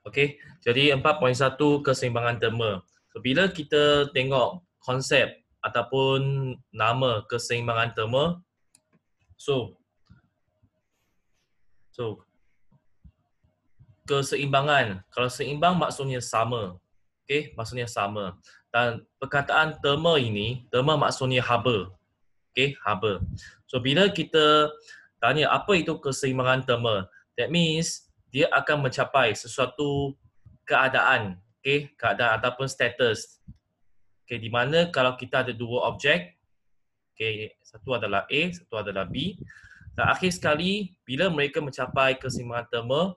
Okey, jadi 4.1 keseimbangan terma. So, bila kita tengok konsep ataupun nama keseimbangan terma, so keseimbangan, kalau seimbang maksudnya sama. Okey, maksudnya sama. Dan perkataan terma ini, terma maksudnya haba. Okey, haba. So bila kita tanya apa itu keseimbangan terma, that means dia akan mencapai sesuatu keadaan, okey, keadaan ataupun status. Okey, di mana kalau kita ada dua objek, okey, satu adalah A, satu adalah B. Dan akhir sekali bila mereka mencapai keseimbangan terma,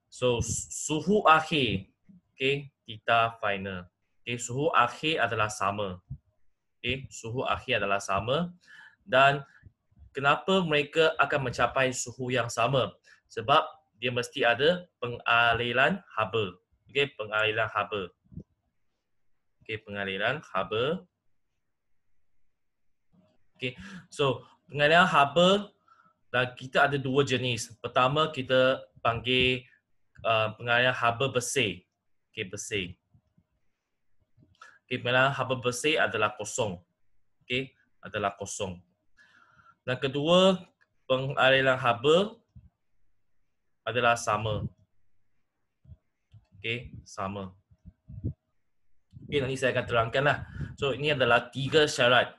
so suhu akhir, okey, theta final. Okey, suhu akhir adalah sama. Okey, suhu akhir adalah sama dan kenapa mereka akan mencapai suhu yang sama? Sebab dia mesti ada pengaliran haba. Okey, pengaliran haba. Okey, pengaliran haba. Okey, so pengaliran haba dan kita ada dua jenis. Pertama kita panggil pengaliran haba bersih. Okey, bersih. Okey, pengaliran haba bersih adalah kosong. Okey, adalah kosong. Dan kedua, pengaliran haba adalah sama. Okey, sama. Okey, nanti saya akan terangkanlah. So, ini adalah 3 syarat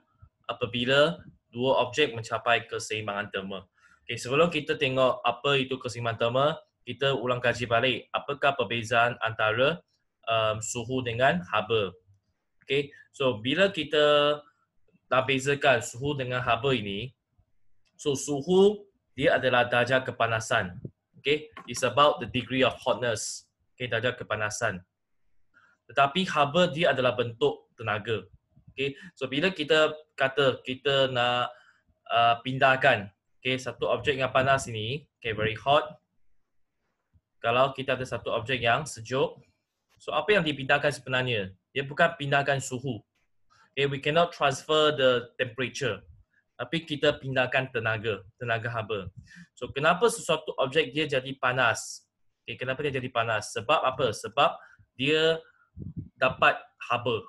apabila dua objek mencapai keseimbangan terma. Okey, sebelum kita tengok apa itu keseimbangan terma, kita ulang kaji balik. Apakah perbezaan antara suhu dengan haba? Okey, so bila kita nak bezakan suhu dengan haba ini, so suhu dia adalah darjah kepanasan. Okay, it's about the degree of hotness. Okay, darjah kepanasan. Tetapi haba dia adalah bentuk tenaga. Okay, so bila kita kata kita nak pindahkan, okay, satu objek yang panas ini, okay, very hot. Kalau kita ada satu objek yang sejuk, so apa yang dipindahkan sebenarnya? Dia bukan pindahkan suhu. Okay, we cannot transfer the temperature. Tapi kita pindahkan tenaga haba. So kenapa sesuatu objek dia jadi panas? Okay, kenapa dia jadi panas? Sebab apa? Sebab dia dapat haba.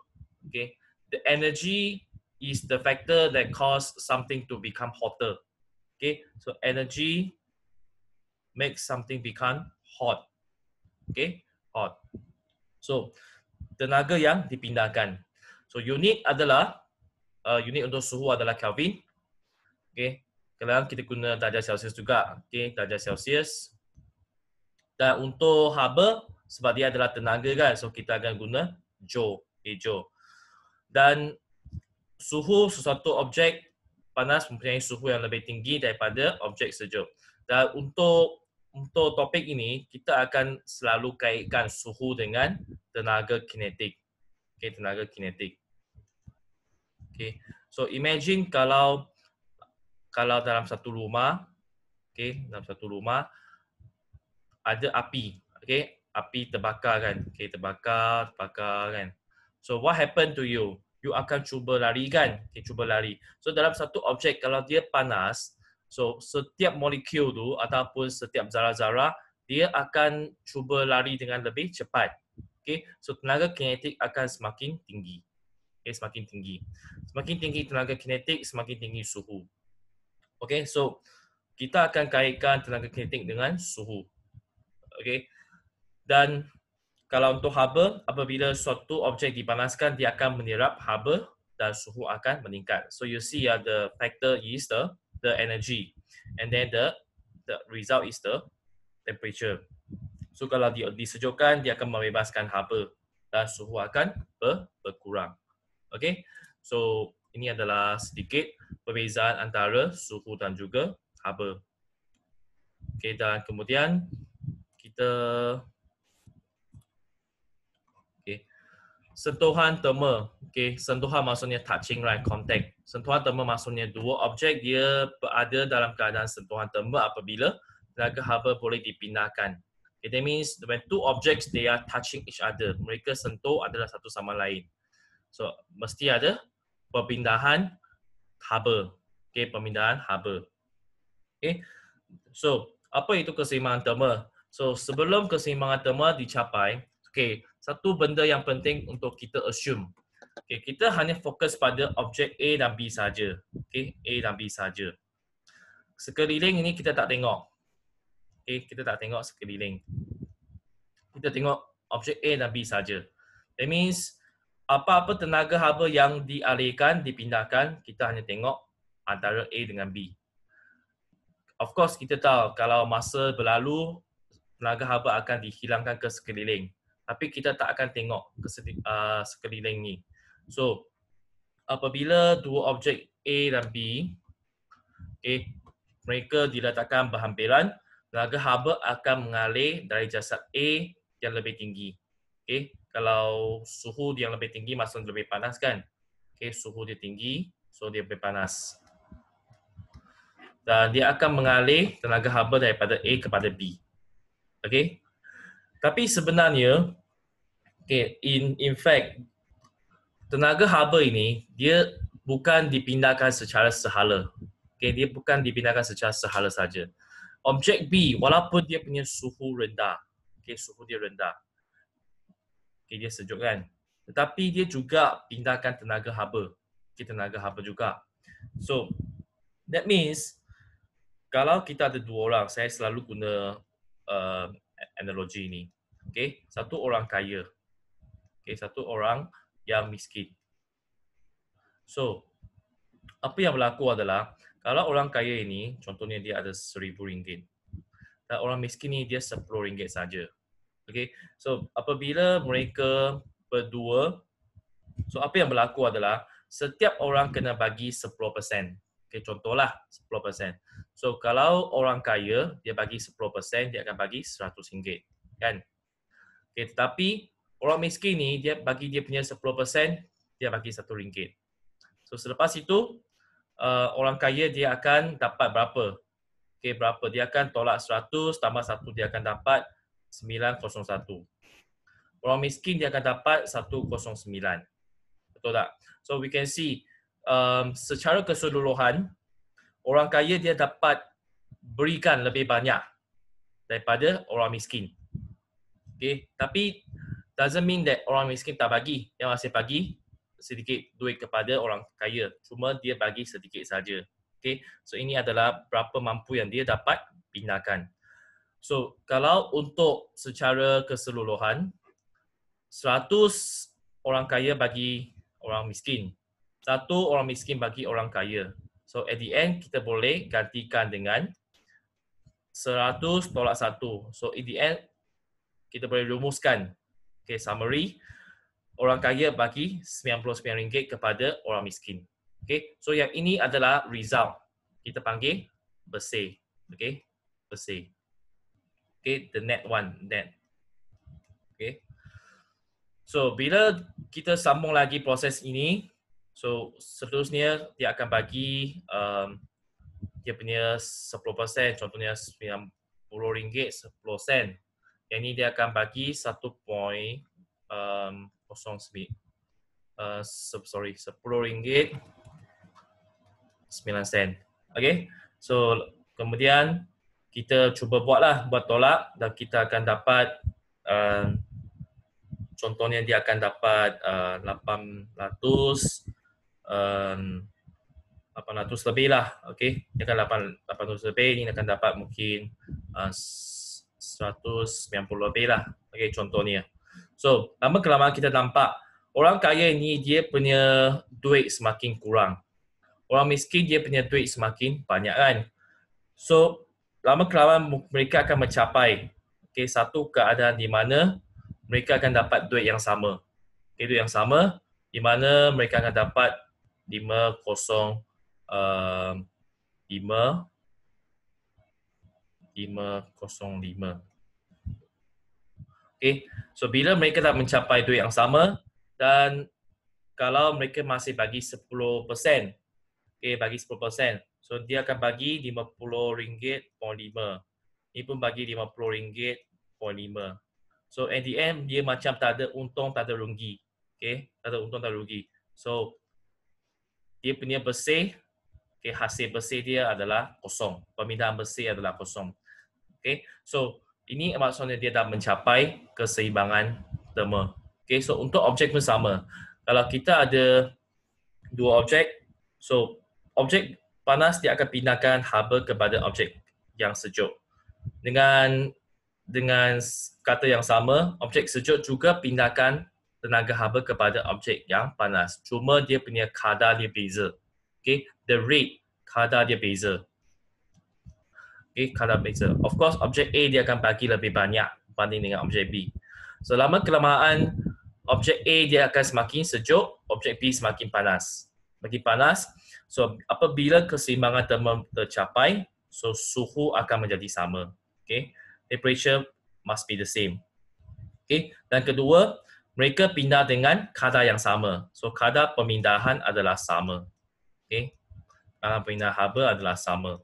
Okay, the energy is the factor that cause something to become hotter. Okay, so energy makes something become hot. Okay, hot. So tenaga yang dipindahkan. So unit adalah unit untuk suhu adalah Kelvin. Okay. Kadang kita guna darjah Celsius juga. Okay. Darjah Celsius. Dan untuk haba, sebab dia adalah tenaga kan, so kita akan guna Joule. Okay, Joule. Dan suhu sesuatu objek panas mempunyai suhu yang lebih tinggi daripada objek sejuk. Dan untuk topik ini, kita akan selalu kaitkan suhu dengan tenaga kinetik. Okay, tenaga kinetik. Okay. So imagine kalau dalam satu rumah, okay, dalam satu rumah ada api, okay, api terbakar kan, okay, terbakar kan. So what happen to you? You akan cuba lari kan, okay, cuba lari. So dalam satu objek kalau dia panas, so setiap molekul tu ataupun setiap zarah-zarah dia akan cuba lari dengan lebih cepat. Okay, so tenaga kinetik akan semakin tinggi. Okay, semakin tinggi. Semakin tinggi tenaga kinetik, semakin tinggi suhu. Okay, so kita akan kaitkan tenaga kinetik dengan suhu. Okay, dan kalau untuk haba, apabila suatu objek dipanaskan, dia akan menyerap haba dan suhu akan meningkat. So you see the factor is the energy, and then the result is the temperature. So kalau disejukkan, dia akan membebaskan haba dan suhu akan berkurang. Okay, so ini adalah sedikit perbezaan antara suhu dan juga haba. Okay, dan kemudian kita sentuhan terma. Okay, sentuhan maksudnya touching, right? Contact. Sentuhan terma maksudnya dua objek dia berada dalam keadaan sentuhan terma apabila tenaga haba boleh dipindahkan. Okay, that means when two objects they are touching each other, mereka sentuh adalah satu sama lain. So mesti ada perpindahan haba. Okay, pemindahan haba. Okay, so apa itu keseimbangan terma? So sebelum keseimbangan terma dicapai, okay, satu benda yang penting untuk kita assume. Okay, kita hanya fokus pada objek A dan B saja. Okay, A dan B saja. Sekeliling ini kita tak tengok. Okay, kita tak tengok sekeliling. Kita tengok objek A dan B saja. That means apa-apa tenaga haba yang dialihkan, dipindahkan, kita hanya tengok antara A dengan B. Of course, kita tahu kalau masa berlalu, tenaga haba akan dihilangkan ke sekeliling. Tapi kita tak akan tengok ke sekeliling ni. So, apabila dua objek A dan B, okay, mereka diletakkan berhampiran, tenaga haba akan mengalir dari jasad A yang lebih tinggi. Okay, kalau suhu yang lebih tinggi maksudnya lebih panas kan? Okay, suhu dia tinggi, so dia lebih panas. Dan dia akan mengalih tenaga haba daripada A kepada B. Okay, tapi sebenarnya, okay, in fact, tenaga haba ini dia bukan dipindahkan secara sehala. Okay, dia bukan dipindahkan secara sehala saja. Objek B, walaupun dia punya suhu rendah, okay, suhu dia rendah, okay, dia sejuk kan, tetapi dia juga pindahkan tenaga haba, okay, tenaga haba juga. So, that means kalau kita ada dua orang, saya selalu guna analogi ini. Okay, satu orang kaya, okay, satu orang yang miskin. So, apa yang berlaku adalah kalau orang kaya ini, contohnya dia ada RM1,000 dan orang miskin ni dia RM10 saja. Okay, so apabila mereka berdua, so apa yang berlaku adalah setiap orang kena bagi 10%. Okay, contohlah 10%. So kalau orang kaya dia bagi 10%, dia akan bagi RM100, kan? Okay, tetapi orang miskin ni dia bagi dia punya 10%, dia bagi RM1. So selepas itu orang kaya dia akan dapat berapa? Okay, berapa? Dia akan tolak 100 tambah 1, dia akan dapat 901. Orang miskin dia akan dapat 109. Betul tak? So we can see secara keseluruhan orang kaya dia dapat berikan lebih banyak daripada orang miskin. Okay, tapi doesn't mean that orang miskin tak bagi. Dia masih bagi sedikit duit kepada orang kaya. Cuma dia bagi sedikit saja. Okay, so ini adalah berapa mampu yang dia dapat pindahkan. So kalau untuk secara keseluruhan 100 orang kaya bagi orang miskin, 1 orang miskin bagi orang kaya. So at the end kita boleh gantikan dengan 100 tolak 1. So at the end kita boleh rumuskan. Okay, summary. Orang kaya bagi RM99 kepada orang miskin. Okay, so yang ini adalah result. Kita panggil bersih. Okay, bersih. Okay, the net one, net. Okay. So bila kita sambung lagi proses ini, so seterusnya dia akan bagi dia punya 10%, contohnya RM90 10 sen. Yang ini dia akan bagi 1.09 RM10 9 sen. Okay, so kemudian kita cuba buat tolak dan kita akan dapat contohnya dia akan dapat 800 lebih lah. Okay, dia akan dapat 800 lebih, ini akan dapat mungkin 190 lebih lah. Okay, contohnya. So lama kelamaan kita nampak orang kaya ini dia punya duit semakin kurang. Orang miskin dia punya duit semakin banyak kan. So lama kelamaan mereka akan mencapai satu keadaan di mana mereka akan dapat duit yang sama. Duit yang sama di mana mereka akan dapat 505. Okay, so bila mereka dah mencapai duit yang sama dan kalau mereka masih bagi 10%, bagi 10%, so dia akan bagi RM50.5. Ini pun bagi RM50.5. So at the end dia macam tak ada untung, tak ada rugi. Tak ada untung, tak ada rugi. So dia punya bersih, hasil bersih dia adalah kosong. Permintaan bersih adalah kosong. So Ini maksudnya dia dah mencapai keseimbangan terma. Okay, so untuk objek pun sama. Kalau kita ada dua objek, so objek panas dia akan pindahkan haba kepada objek yang sejuk. Dengan kata yang sama, objek sejuk juga pindahkan tenaga haba kepada objek yang panas. Cuma dia punya kadar dia beza. Okay, the rate kadar dia beza. Okay, kadar beza. Of course, objek A dia akan bagi lebih banyak berbanding dengan objek B. Selama kelamaan, objek A dia akan semakin sejuk, objek B semakin panas. Makin panas, so apabila keseimbangan terma tercapai, so suhu akan menjadi sama. Okay, temperature must be the same. Okay, dan kedua, mereka pindah dengan kadar yang sama. So kadar pemindahan adalah sama. Okay, kadar pemindahan haba adalah sama.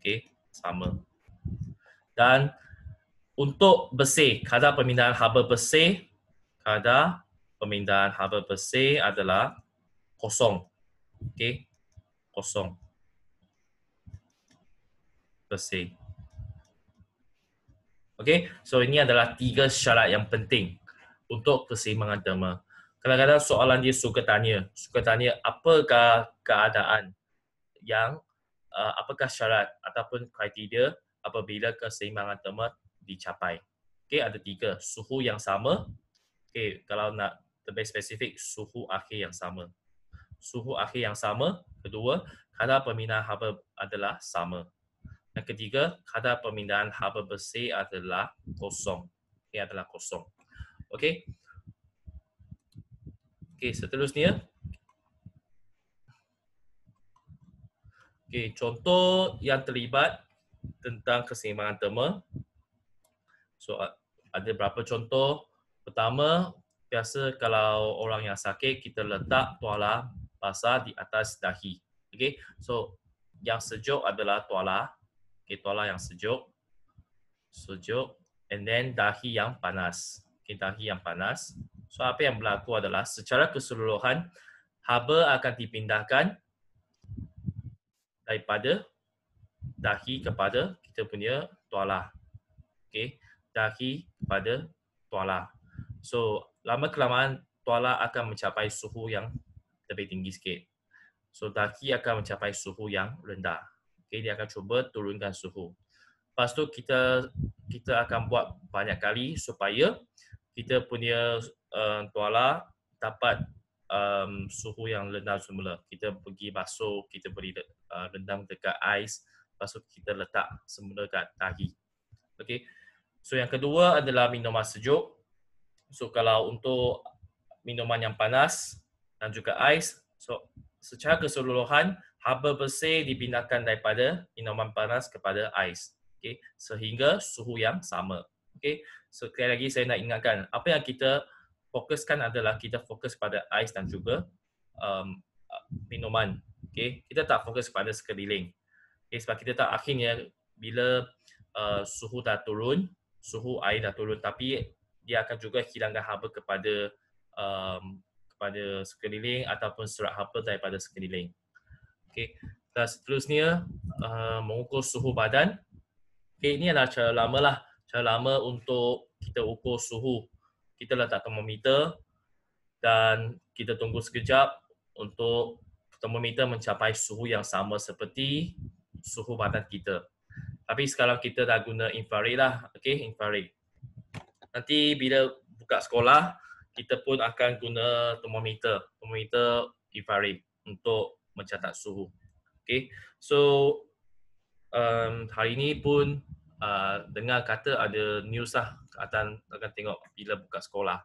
Okay, sama. Dan untuk bersih, kadar pemindahan haba bersih, kadar pemindahan haba bersih adalah kosong. Okay, kosong. Bersih. Okay, so ini adalah 3 syarat yang penting untuk keseimbangan terma. Kadang-kadang soalan dia suka tanya apakah keadaan yang apakah syarat ataupun kriteria apabila keseimbangan terma dicapai. Okay, ada 3. Suhu yang sama. Okay, kalau nak lebih spesifik, suhu akhir yang sama. Suhu akhir yang sama. Kedua, kadar pemindahan haba adalah sama. Yang ketiga, kadar pemindahan haba bersih adalah kosong. Ini adalah kosong. Okey. Okey, seterusnya. Okey, contoh yang terlibat tentang keseimbangan terma. So, ada berapa contoh? Pertama, biasa kalau orang yang sakit, kita letak tuala basah di atas dahi. Okey, so yang sejuk adalah tuala. Okay, tuala yang sejuk, and then dahi yang panas. Okay, dahi yang panas. So apa yang berlaku adalah secara keseluruhan haba akan dipindahkan daripada dahi kepada kita punya tuala. Okay, dahi kepada tuala. So lama kelamaan tuala akan mencapai suhu yang lebih tinggi sikit. So dahi akan mencapai suhu yang rendah. Okay, dia akan cuba turunkan suhu. Lepas tu kita akan buat banyak kali supaya kita punya tuala dapat suhu yang rendah semula. Kita pergi basuh, kita beri rendam dekat ais, lepas tu kita letak semula kat dahi. Okay. So yang kedua adalah minuman sejuk. So kalau untuk minuman yang panas dan juga ais, so secara keseluruhan haba bersih dipindahkan daripada minuman panas kepada ais. Okay, sehingga suhu yang sama. Okay, so sekali lagi saya nak ingatkan, apa yang kita fokuskan adalah kita fokus pada ais dan juga minuman. Okay, kita tak fokus pada sekeliling. Okay, sebab kita tak akhirnya bila suhu dah turun, suhu air dah turun, tapi dia akan juga hilangkan haba kepada sekeliling ataupun serat haba daripada sekeliling. Okay, dan seterusnya mengukur suhu badan. Okay, ini adalah cara lama lah. Cara lama untuk kita ukur suhu. Kita letak termometer dan kita tunggu sekejap untuk termometer mencapai suhu yang sama seperti suhu badan kita. Tapi sekarang kita dah guna infrared lah. Okay, infrared. Nanti bila buka sekolah, kita pun akan guna termometer infrared untuk mencatat suhu. Okay, so hari ini pun dengar kata ada news lah akan tengok bila buka sekolah.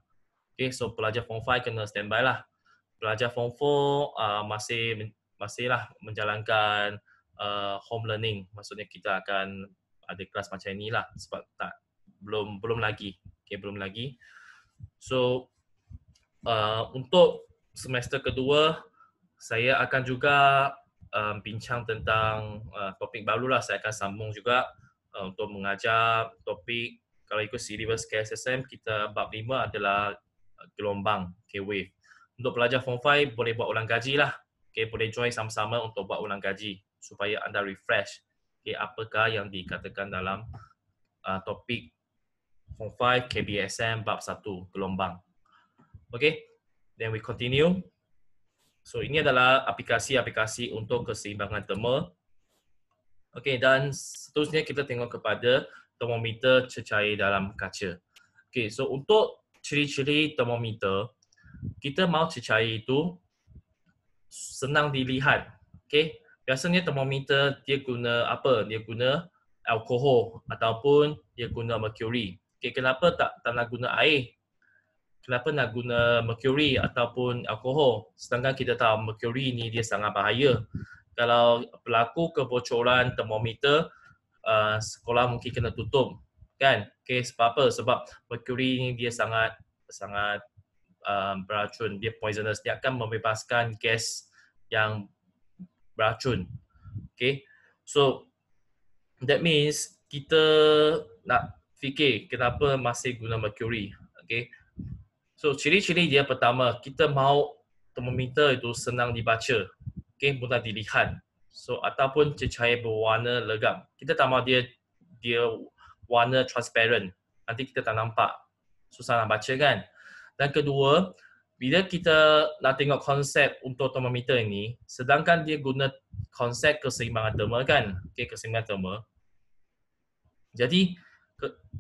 Okay, so pelajar Form 5 kena standby lah. Pelajar Form 4 masih lah menjalankan home learning. Maksudnya kita akan ada kelas macam ni lah sebab belum lagi. Okay, belum lagi. So untuk semester kedua saya akan juga bincang tentang topik baru lah. Saya akan sambung juga untuk mengajar topik, kalau ikut silibus KSSM, kita bab 5 adalah gelombang, okay, wave. Untuk pelajar Form 5 boleh buat ulang kaji lah. Okay, boleh join sama-sama untuk buat ulang kaji supaya anda refresh okay, apakah yang dikatakan dalam topik Form 5 KBSM bab 1 gelombang. Okay, then we continue. So ini adalah aplikasi-aplikasi untuk keseimbangan terma. Okay, dan seterusnya kita tengok kepada termometer cecair dalam kaca. Okay, so untuk ciri-ciri termometer, kita mahu cecair itu senang dilihat. Okay, biasanya termometer dia guna apa? Dia guna alkohol ataupun dia guna mercury. Okay, kenapa tak nak guna air? Kenapa nak guna mercury ataupun alkohol? Sedangkan kita tahu mercury ni dia sangat bahaya. Kalau berlaku kebocoran termometer, sekolah mungkin kena tutup, kan? Okay, sebab apa? Sebab mercury ni dia sangat beracun, dia poisonous, dia akan membebaskan gas yang beracun. Okay, so that means kita nak fikir kenapa masih guna mercury. Okay, so ciri-ciri dia pertama, kita mahu termometer itu senang dibaca, okay, mudah dilihat. So ataupun cecair berwarna legam. Kita tak mahu dia warna transparent. Nanti kita tak nampak, susah nak baca, kan? Dan kedua, bila kita nak tengok konsep untuk termometer ini, sedangkan dia guna konsep keseimbangan terma, kan? Okay, keseimbangan terma. Jadi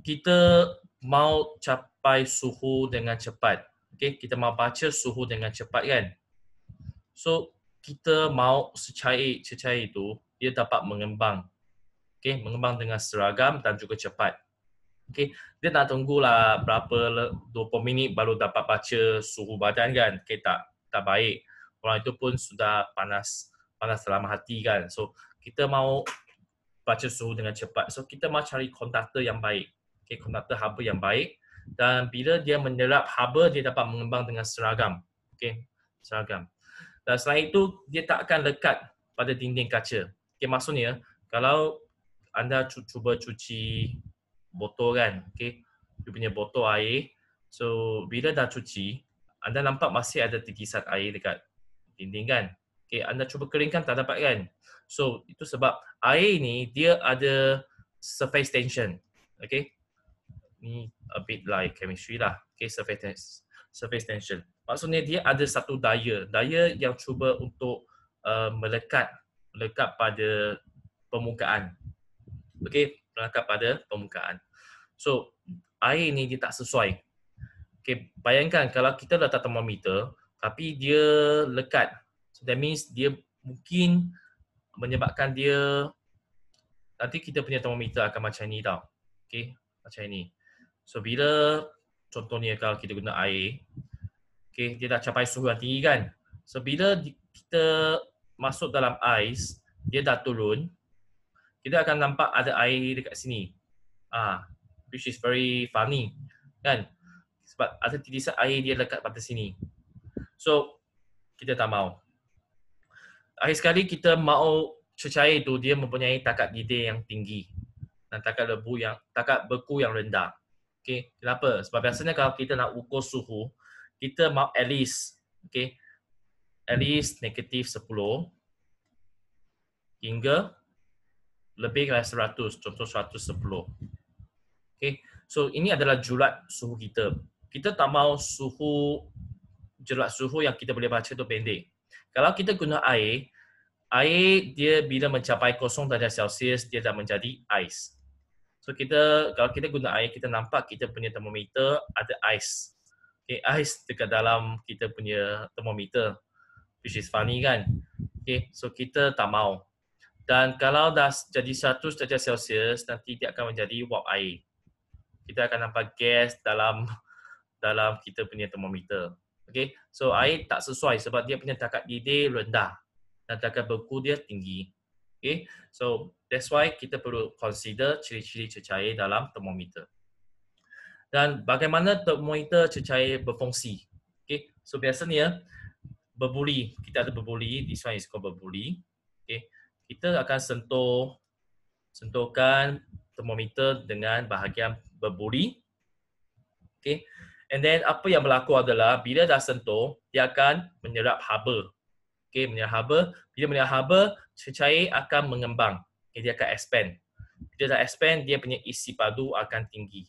kita mau capai suhu dengan cepat. Okay, kita mau baca suhu dengan cepat, kan? So kita mau cecair itu dia dapat mengembang. Okay, mengembang dengan seragam dan juga cepat. Okay, dia nak tunggulah berapa 20 minit baru dapat baca suhu badan, kan? Okay, tak baik. Orang itu pun sudah panas dalam hati, kan? So kita mau baca suhu dengan cepat. So kita mau cari konduktor yang baik. Okay, konduktor haba yang baik. Dan bila dia menyerap haba, dia dapat mengembang dengan seragam. Okay, seragam. Dan selain itu, dia tak akan lekat pada dinding kaca. Okay, maksudnya, kalau anda cuba cuci botol, kan? Okay, you punya botol air. So, bila dah cuci, anda nampak masih ada titisan air dekat dinding, kan? Okay, anda cuba keringkan, tak dapat, kan? So, itu sebab air ni, dia ada surface tension. Okay, ni a bit like chemistry lah. Okay, surface tension. Maksudnya dia ada satu daya yang cuba untuk melekat pada permukaan. Okey, melekat pada permukaan. So, air ni dia tak sesuai. Okey, bayangkan kalau kita letak termometer tapi dia lekat. So that means dia mungkin menyebabkan dia nanti kita punya termometer akan macam ni tau. Okey, macam ni. So bila contohnya kalau kita guna air, okay, dia dah capai suhu yang tinggi, kan? So bila kita masuk dalam ais, dia dah turun, kita akan nampak ada air dekat sini. Which is very funny, kan? Sebab ada titisan air dia lekat pada sini. So kita tak mau. Akhir sekali kita mau cecair itu dia mempunyai takat didih yang tinggi dan takat beku yang rendah. Okay, kenapa? Sebab biasanya kalau kita nak ukur suhu, kita mau at least, okay, at least negatif 10 hingga lebih dari 100, contoh 110. Okay, so ini adalah jurat suhu kita. Kita tak mau jurat suhu yang kita boleh baca itu pendek. Kalau kita guna air dia bila mencapai 0 darjah Celsius, dia dah menjadi ais. So kalau kita guna air, kita nampak kita punya termometer ada ais. Okay, ais dekat dalam kita punya termometer, which is funny, kan? Okay, so kita tak mau. Dan kalau dah jadi 100 darjah Celsius, nanti dia akan menjadi wap air. Kita akan nampak gas dalam kita punya termometer. Okay, so air tak sesuai sebab dia punya takat didih rendah dan takat beku dia tinggi. Okay, so that's why kita perlu consider ciri-ciri cecair dalam termometer. Dan bagaimana termometer cecair berfungsi? Okay, so biasanya berbuli, kita ada berbuli, this one is called berbuli. Okay, kita akan sentuhkan termometer dengan bahagian berbuli. Okay, and then apa yang berlaku adalah bila dah sentuh, dia akan menyerap haba. Okay, menyerap haba. Bila menyerap haba, cecair akan mengembang. Okay, dia akan expand. Dia dah expand, dia punya isi padu akan tinggi.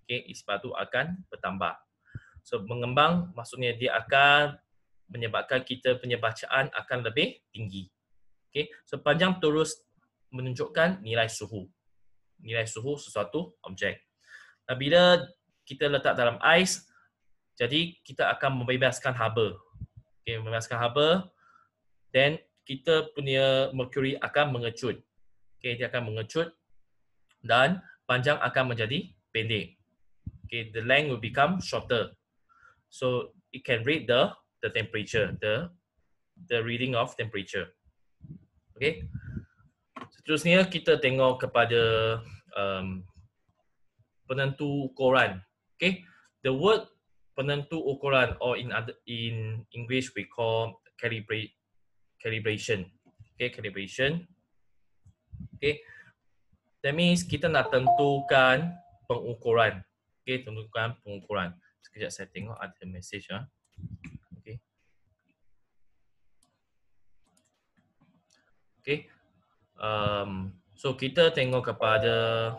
Okay, isi padu akan bertambah. So mengembang maksudnya dia akan menyebabkan kita punya bacaan akan lebih tinggi. Okay, so panjang terus menunjukkan nilai suhu. Nilai suhu sesuatu objek. Nah, bila kita letak dalam ais, jadi kita akan membebaskan haba. Okay, membebaskan haba, then kita punya mercury akan mengecut. Okay, dia akan mengecut dan panjang akan menjadi pendek. Okay, the length will become shorter. So it can read the temperature, the reading of temperature. Okay. Seterusnya kita tengok kepada penentu ukuran. Okay. The word penentu ukuran, or in English we call calibration. Okay, calibration. Okay. That means kita nak tentukan pengukuran. Okay, tentukan pengukuran. Sekejap saya tengok ada message ah. Okay. Okay. So kita tengok kepada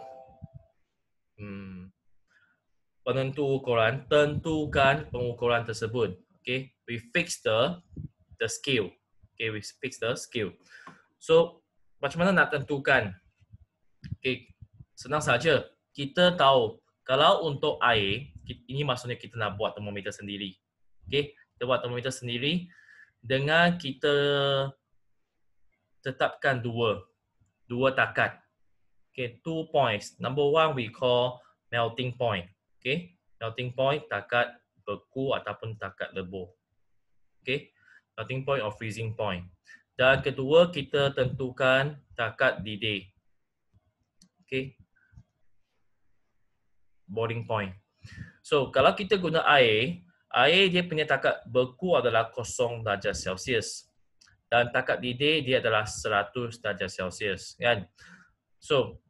penentu ukuran, tentukan pengukuran tersebut. Okay, we fix the scale. Okay, we fix the scale. So macam mana nak tentukan? Okay, senang saja. Kita tahu kalau untuk air, ini maksudnya kita nak buat termometer sendiri. Okay, kita buat termometer sendiri dengan kita tetapkan dua takat. Okay, 2 points. Number 1 we call melting point. Okay, melting point takat beku ataupun takat lebur. Okay, melting point or freezing point. Dan kedua kita tentukan takat didih. Okay, boiling point. So kalau kita guna air dia punya takat beku adalah 0 darjah Celsius. Dan takat didih dia adalah 100 darjah Celsius, kan? So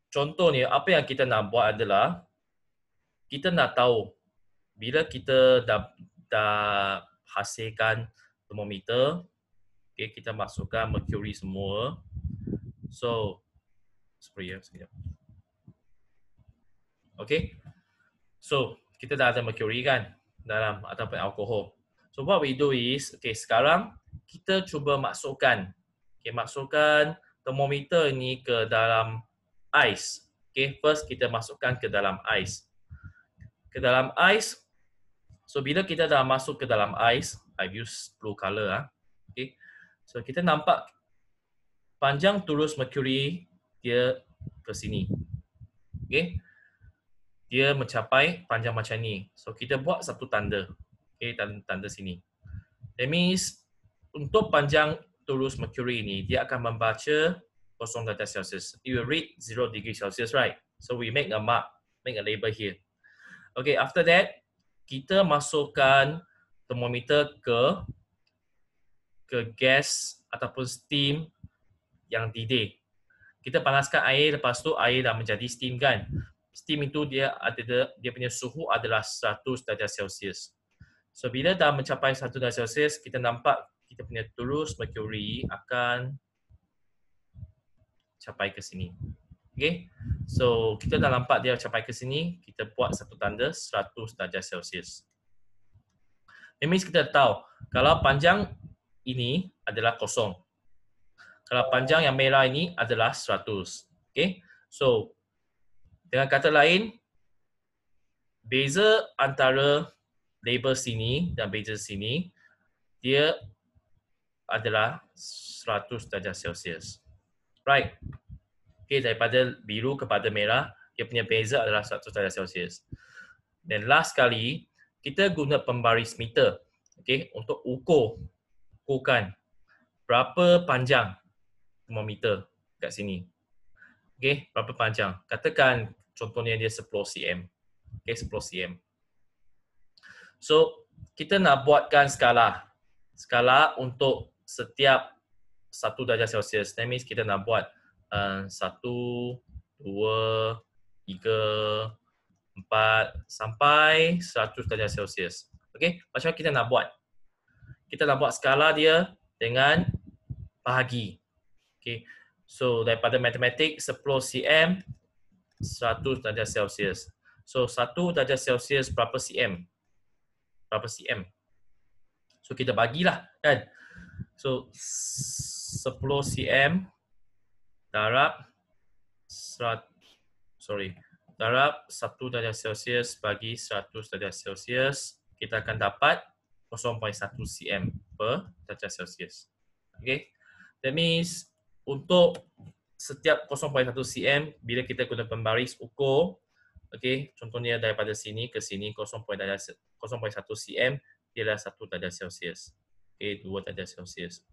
contohnya apa yang kita nak buat adalah kita nak tahu bila kita dah hasilkan termometer, okay, kita masukkan mercury semua. So spray ya sekejap. Okay. So kita dah ada mercury kan dalam ataupun alkohol. So what we do is, okay, sekarang kita cuba masukkan termometer ini ke dalam ais. Okay, first kita masukkan ke dalam ais. So bila kita dah masuk ke dalam ais, I use blue color Okay. So kita nampak panjang turus mercury dia ke sini. Okay. Dia mencapai panjang macam ni. So kita buat satu tanda. Okay, tanda sini. That means untuk panjang turus mercury ini, dia akan membaca 0 darjah Celsius. It will read 0 degree Celsius, right? So we make a mark, make a label here. Okay, after that, kita masukkan termometer ke gas ataupun steam yang didih. Kita panaskan air, lepas tu air dah menjadi steam kan. Steam itu dia punya suhu adalah 100 darjah Celsius. So bila dah mencapai 100 darjah Celsius, kita nampak kita punya turus mercury akan capai ke sini. Okay. So kita dah nampak dia capai ke sini, kita buat satu tanda 100 darjah Celsius. That means kita tahu kalau panjang ini adalah 0. Kalau panjang yang merah ini adalah 100. Okay. So dengan kata lain, beza antara label sini dan beza sini, dia adalah 100 darjah Celsius. Right. Okay, daripada biru kepada merah, dia punya beza adalah 100 darjah Celsius. Dan last kali, kita guna pembaris meter, okay, untuk ukurkan berapa panjang termometer kat sini. Okay, berapa panjang. Katakan contohnya dia 10 cm. Okay, 10 cm. So, kita nak buatkan skala. Skala untuk setiap 1 darjah Celsius. That means kita nak buat 1, 2, 3, 4 sampai 100 darjah Celsius. Okay, macam kita nak buat? Kita nak buat skala dia dengan bahagi. Okay, So daripada matematik 10 cm 100 darjah Celsius. So 1 darjah Celsius berapa cm? Berapa cm? So kita bagilah kan. So 10 cm darab darab 1 darjah Celsius bagi 100 darjah Celsius, kita akan dapat 0.1 cm per darjah Celsius. Okay. That means untuk setiap 0.1 cm, bila kita guna pembaris ukur, okay, contohnya daripada sini ke sini 0.1 cm, dia adalah 1 darjah Celsius. Okay, 2 darjah Celsius.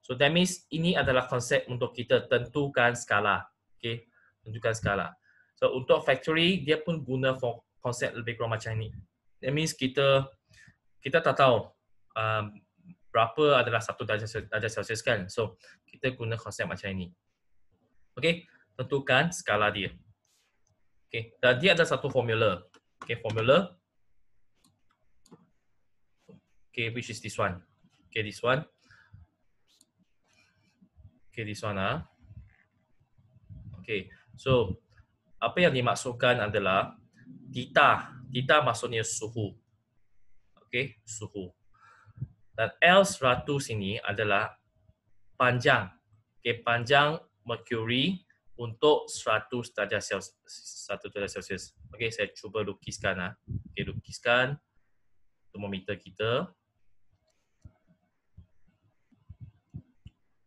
So that means ini adalah konsep untuk kita tentukan skala. Okay, tentukan skala. So untuk factory, dia pun guna konsep lebih kurang macam ni. That means kita tak tahu berapa adalah 1 darjah Celsius kan. So kita guna konsep macam ini. Okay, tentukan skala dia. Okay, dan dia ada satu formula. Okay, formula. Okay, which is this one. Okay, this one. Okay, this one ah. Okay, so apa yang dimaksudkan adalah theta. Theta maksudnya suhu. Okay, suhu. Dan L100 ini adalah panjang. Okay, panjang merkuri untuk 100 darjah Celsius. Okay, saya cuba lukiskan. Okay, lukiskan termometer kita.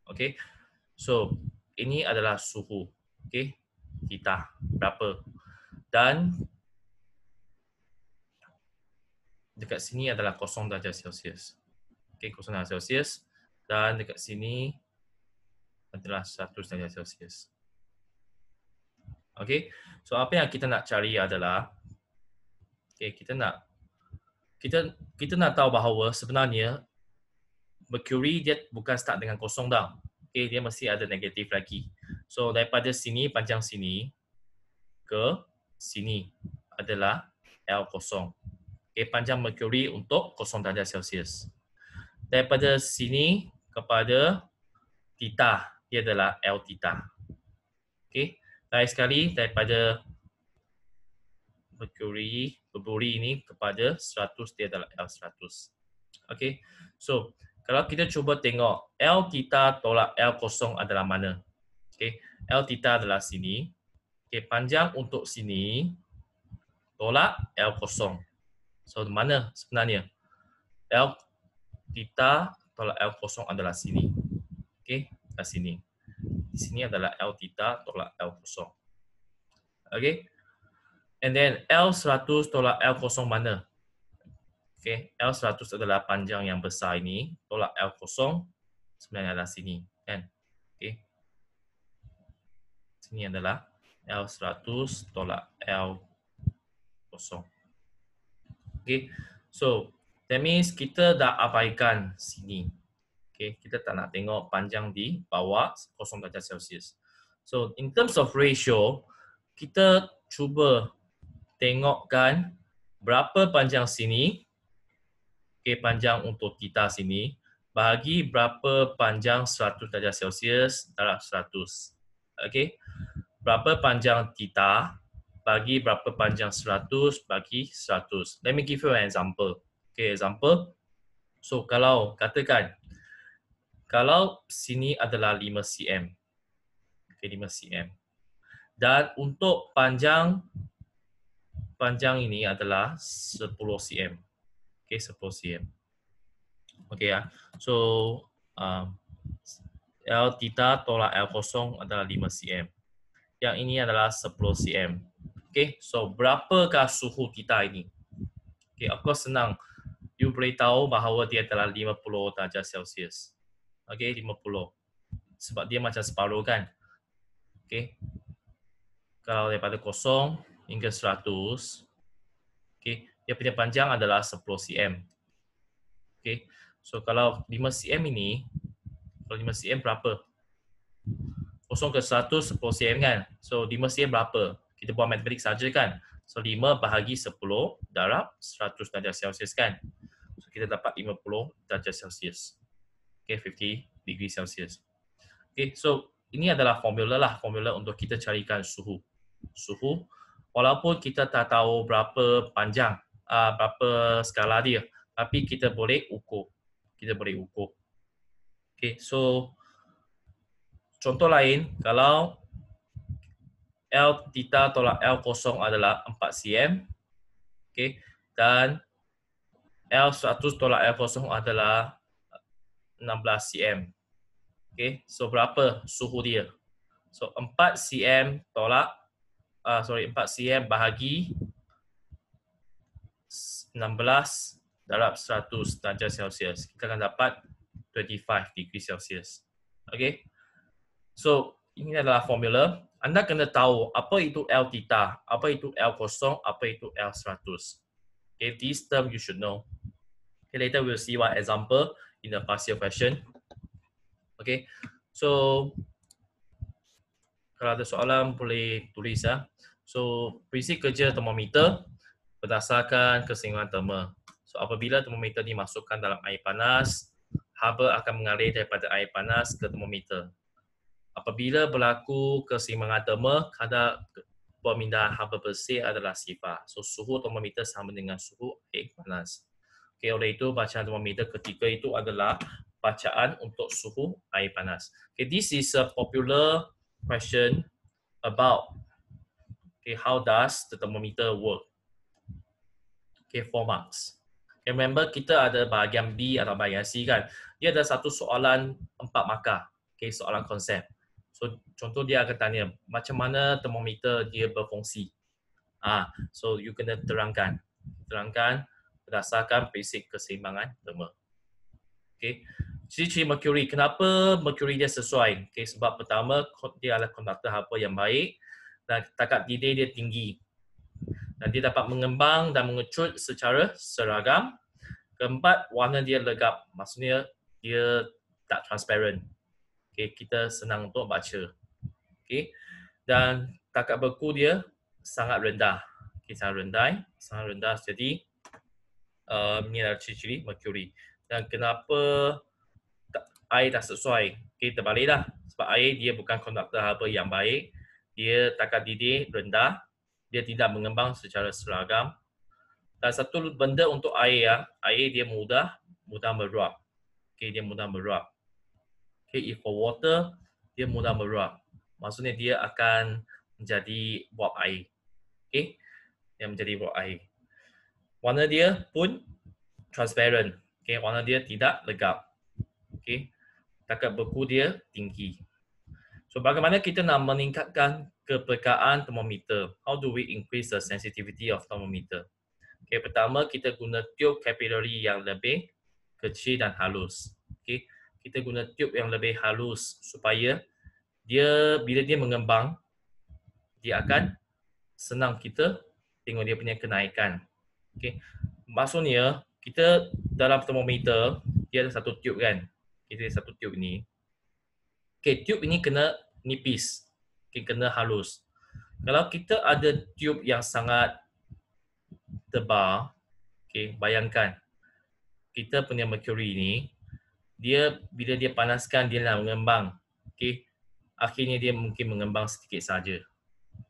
Okay, so ini adalah suhu. Okay, theta berapa? Dan dekat sini adalah 0 darjah Celsius. Okay, 0 darjah Celsius. Dan dekat sini adalah 100 darjah Celsius. Okay, so apa yang kita nak cari adalah, okay, kita nak tahu bahawa sebenarnya merkuri dia bukan start dengan kosong dah. Okay, dia mesti ada negatif lagi. So daripada sini, panjang sini ke sini adalah L0. Okay, panjang merkuri untuk 0 darjah Celsius. Daripada sini kepada theta, dia adalah L theta. Okay, lain sekali daripada merkuri ini kepada 100, dia adalah L100. Okay, so kalau kita cuba tengok L theta tolak L0 adalah mana? Okay, L theta adalah sini. Okay, panjang untuk sini tolak L0. So mana sebenarnya? L theta tolak L0 adalah sini. Okay, kat sini. Di sini adalah L theta tolak L0. Okay, and then L100 tolak L0 mana? Okay, L100 adalah panjang yang besar ini, tolak L0 sebenarnya adalah sini, kan? Okay. Sini adalah L100 tolak L0. Okay, so that means kita dah abaikan sini. Okay, kita tak nak tengok panjang di bawah 0 darjah Celsius. So in terms of ratio, kita cuba tengokkan berapa panjang sini. Okay, panjang untuk theta sini bagi berapa panjang 100 darjah Celsius darab 100. Okay, berapa panjang theta bagi berapa panjang 100 bagi 100. Let me give you an example. Okay, example. So kalau katakan kalau sini adalah 5 cm. Okay, 5 cm. Dan untuk panjang ini adalah 10 cm. Okay, 10 cm. Okay ya. So L theta tolak L0 adalah 5 cm. Yang ini adalah 10 cm. Okay, so berapakah suhu theta ini? Okay, of course senang. You boleh tahu bahawa dia adalah 50 darjah Celsius. Okay, 50. Sebab dia macam separuh kan. Okay. Kalau daripada 0 hingga 100, okay, dia punya panjang adalah 10 cm. Okay. So kalau 5 cm ini, kalau 5 cm berapa? 0 ke 100, 10 cm kan? So 5 cm berapa? Kita buat matematik saja kan? So 5 bahagi 10 darab 100 darjah Celsius kan? So kita dapat 50 darjah Celsius. Okay, 50 degree Celsius. Okay, so ini adalah formula untuk kita carikan suhu. Walaupun kita tak tahu berapa panjang, berapa skala dia, tapi kita boleh ukur. Okay, so contoh lain, kalau L theta tolak L kosong adalah 4 cm, okay, dan L100 tolak L kosong adalah 16 cm. Okay, so berapa suhu dia? So 4 cm tolak 4 cm bahagi 16 darab 100 darjah Celsius. Kita akan dapat 25 degree Celsius. Okay. So ini adalah formula. Anda kena tahu apa itu L theta, apa itu L kosong, apa itu L100. Okay, these terms you should know. Okay, later we'll see one example in the past year question. Okay, so kalau ada soalan boleh tulis ya. So prinsip kerja termometer berdasarkan keseimbangan terma. So apabila termometer dimasukkan dalam air panas, haba akan mengalir daripada air panas ke termometer. Apabila berlaku keseimbangan terma, kadar pemindahan haba bersih adalah sifar. So suhu termometer sama dengan suhu air panas. Okay, oleh itu bacaan termometer ketika itu adalah bacaan untuk suhu air panas. Okay, this is a popular question about how does the thermometer work. Okay, 4 marks. Okay, remember kita ada bahagian B atau bahagian C kan. Dia ada satu soalan 4 markah. Okay, soalan konsep. So contoh dia akan tanya macam mana thermometer dia berfungsi. So you kena terangkan berdasarkan prinsip keseimbangan terma. Okay. Ciri-ciri merkuri. Kenapa merkuri dia sesuai? Okay, sebab pertama dia adalah konduktor haba yang baik dan takat didih dia tinggi. Dan dia dapat mengembang dan mengecut secara seragam. Keempat, warna dia legap. Maksudnya dia tak transparent. Okay, kita senang untuk baca. Okay. Dan takat beku dia sangat rendah. Okay, sangat rendah. Jadi ini adalah ciri-ciri merkuri. Dan kenapa air tak sesuai? Okay, terbaliklah. Sebab air dia bukan konduktor haba yang baik. Dia takat didih rendah. Dia tidak mengembang secara seragam. Dan satu benda untuk air, air dia mudah meruap. Okay, dia mudah meruap. Okay, if for water, dia mudah meruap. Maksudnya dia akan menjadi buap air. Okay, dia menjadi buap air. Warna dia pun transparent. Okay, warna dia tidak legap. Okay, takat beku dia tinggi. So, bagaimana kita nak meningkatkan kepekaan termometer? How do we increase the sensitivity of thermometer? Okay, pertama kita guna tube capillary yang lebih kecil dan halus. Okay, kita guna tube yang lebih halus supaya dia bila dia mengembang, dia akan senang kita tengok dia punya kenaikan. Okay, maksudnya kita dalam termometer dia ada satu tube kan? Kita ada satu tube ni. Okay, tube ini kena nipis, okay, kena halus. Kalau kita ada tube yang sangat tebal, okay, bayangkan kita punya merkuri ni, dia bila dia panaskan dia nak mengembang, okay, akhirnya dia mungkin mengembang sedikit saja,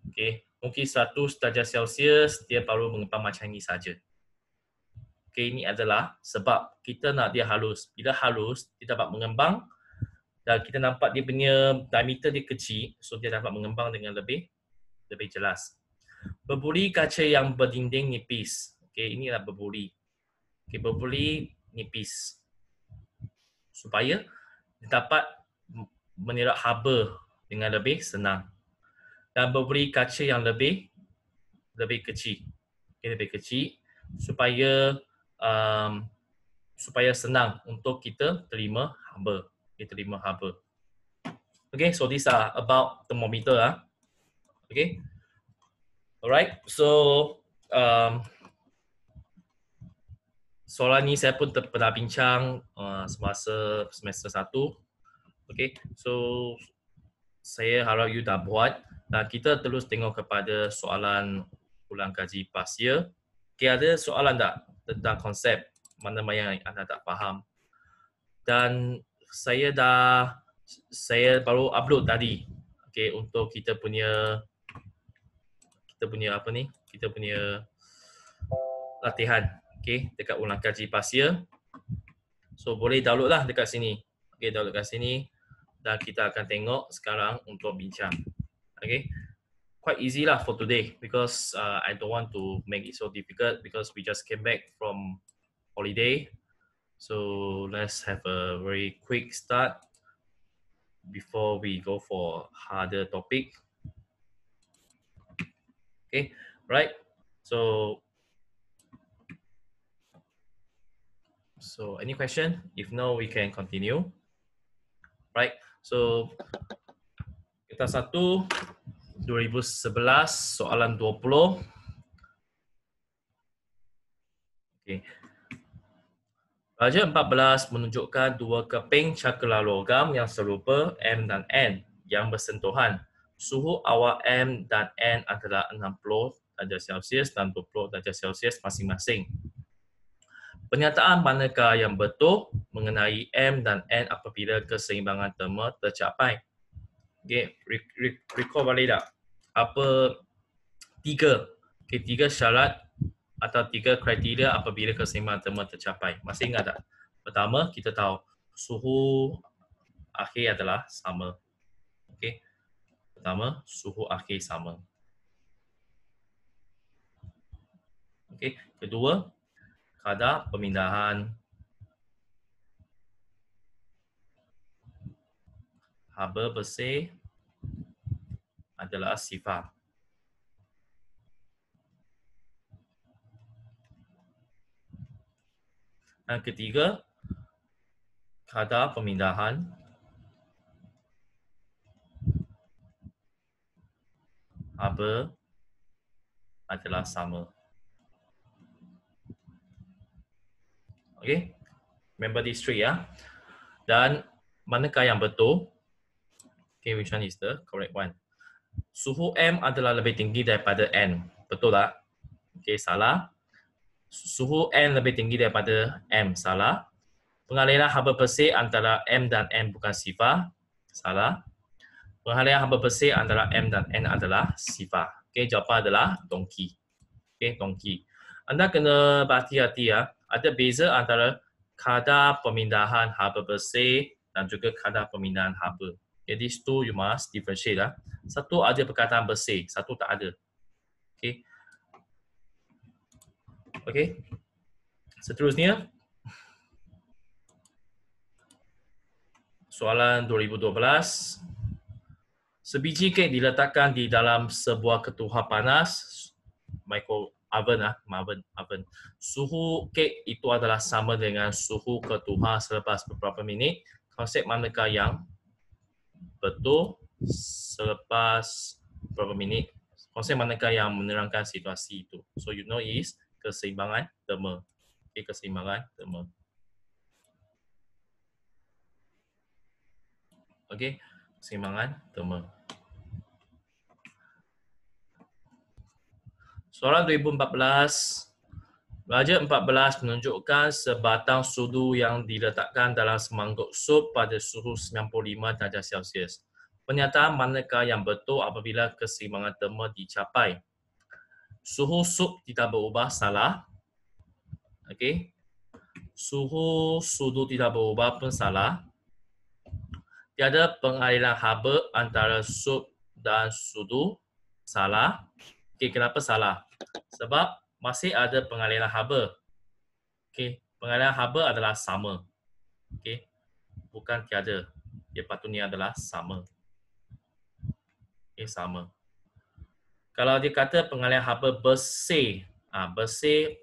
okay, mungkin 100 darjah Celsius dia baru mengembang macam ini saja. Okay, ini adalah sebab kita nak dia halus. Bila halus, dia dapat mengembang dan kita nampak dia punya diameter dia kecil, so dia dapat mengembang dengan lebih jelas. Berbuli kaca yang berdinding nipis. Okay, ini adalah berbuli. Okay, berbuli nipis supaya dapat menyerap haba dengan lebih senang. Dan berbuli kaca yang lebih kecil. Okay, lebih kecil supaya senang untuk kita terima haba. Okay, so these are about thermometer. Okay. Alright, so soalan ni saya pun pernah bincang semasa semester 1. Okay, so saya harap you dah buat dan kita terus tengok kepada soalan ulang kaji past year. Okay, ada soalan tak tentang konsep mana yang anda tak faham? Dan saya dah saya baru upload tadi. Okey, untuk kita punya apa ni? Kita punya latihan. Okey, dekat ulang kaji pasir. So boleh download lah dekat sini. Okey, download kat sini dan kita akan tengok sekarang untuk bincang. Okey. Quite easy lah for today because I don't want to make it so difficult because we just came back from holiday. So let's have a very quick start before we go for harder topic. Okay, right. So any question? If no, we can continue. Right. So kita 2011 soalan 20. Okay. Raja 14 menunjukkan dua keping cakra logam yang serupa M dan N yang bersentuhan. Suhu awal M dan N adalah 60 darjah Celsius dan 20 darjah Celsius masing-masing. Pernyataan manakah yang betul mengenai M dan N apabila keseimbangan terma tercapai? Okay, recall balik tak? Apa tiga syarat atau tiga kriteria apabila keseimbangan terma tercapai? Masih ingat tak? Pertama, kita tahu suhu akhir adalah sama. Okey. Pertama, suhu akhir sama. Okey. Kedua, kadar pemindahan haba bersih adalah sifar. Dan ketiga, kadar pemindahan haba adalah sama. Okay, remember these three ya. Dan manakah yang betul? Okay, which one is the correct one? Suhu M adalah lebih tinggi daripada N. Betul tak? Okay, salah. Suhu N lebih tinggi daripada M. Salah. Pengaliran haba bersih antara M dan N bukan sifar. Salah. Pengaliran haba bersih antara M dan N adalah sifar. Okay, jawapan adalah dongki. Okay, dongki. Anda kena berhati-hati ya. Ada beza antara kadar pemindahan haba bersih dan juga kadar pemindahan haba. Jadi itu you must differentiate lah. Satu ada perkataan bersih, satu tak ada. Okay. Okay. Seterusnya, soalan 2012. Sebiji kek diletakkan di dalam sebuah ketuha panas, micro oven oven. Suhu kek itu adalah sama dengan suhu ketuha selepas beberapa minit. Konsep manakah yang betul selepas beberapa minit? Konsep manakah yang menerangkan situasi itu? So you know is keseimbangan terma. Okay, keseimbangan terma. Okay, keseimbangan terma. Soalan 2014. Raja 14 menunjukkan sebatang sudu yang diletakkan dalam semangkuk sup pada suhu 95 darjah Celsius. Pernyataan manakah yang betul apabila keseimbangan terma dicapai? Suhu sup tidak berubah, salah. Okey. Suhu sudu tidak berubah pun salah. Tiada pengaliran haba antara sup dan sudu, salah. Okey, kenapa salah? Sebab masih ada pengaliran haba. Okey, pengaliran haba adalah sama. Okey, bukan tiada. Dia patutnya adalah sama. Okey, sama. Kalau dia kata pengaliran haba bersih, bersih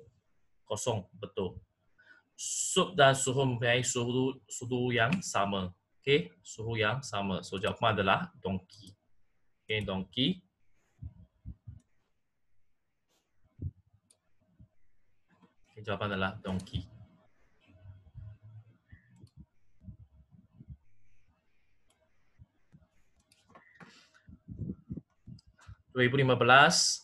kosong, betul. Sup dan suhu mempunyai suhu yang sama. Okey, suhu yang sama. So jawapan adalah dongki. Okey, dongki. Jawapan adalah dongki. (2015)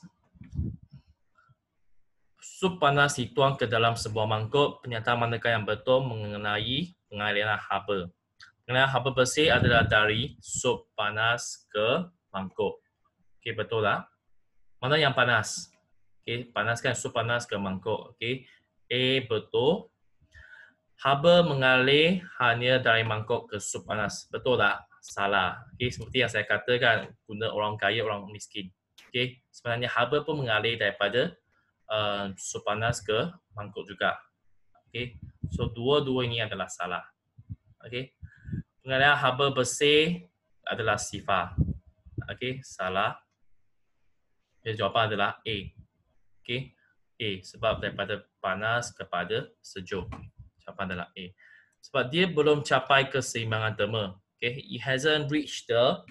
Sup panas dituang ke dalam sebuah mangkuk. Pernyataan manakah yang betul mengenai pengaliran haba? Pengalihan haba bersih adalah dari sup panas ke mangkuk. Okey, betul tak? Mana yang panas? Okey, panaskan sup panas ke mangkuk. Okey. A betul. Haba mengalir hanya dari mangkuk ke sup panas. Betul tak? Salah. Okey, seperti yang saya katakan, guna orang kaya, orang miskin. Okey, sebenarnya haba pun mengalir daripada sup panas ke mangkuk juga. Okey. So dua-dua ini adalah salah. Okey. Pengalihan haba bersih adalah sifar. Okey, salah. Jadi jawapan adalah A. Okey. A sebab daripada panas kepada sejuk. Jawapan adalah A. Sebab dia belum capai keseimbangan terma. Okay, it hasn't reached the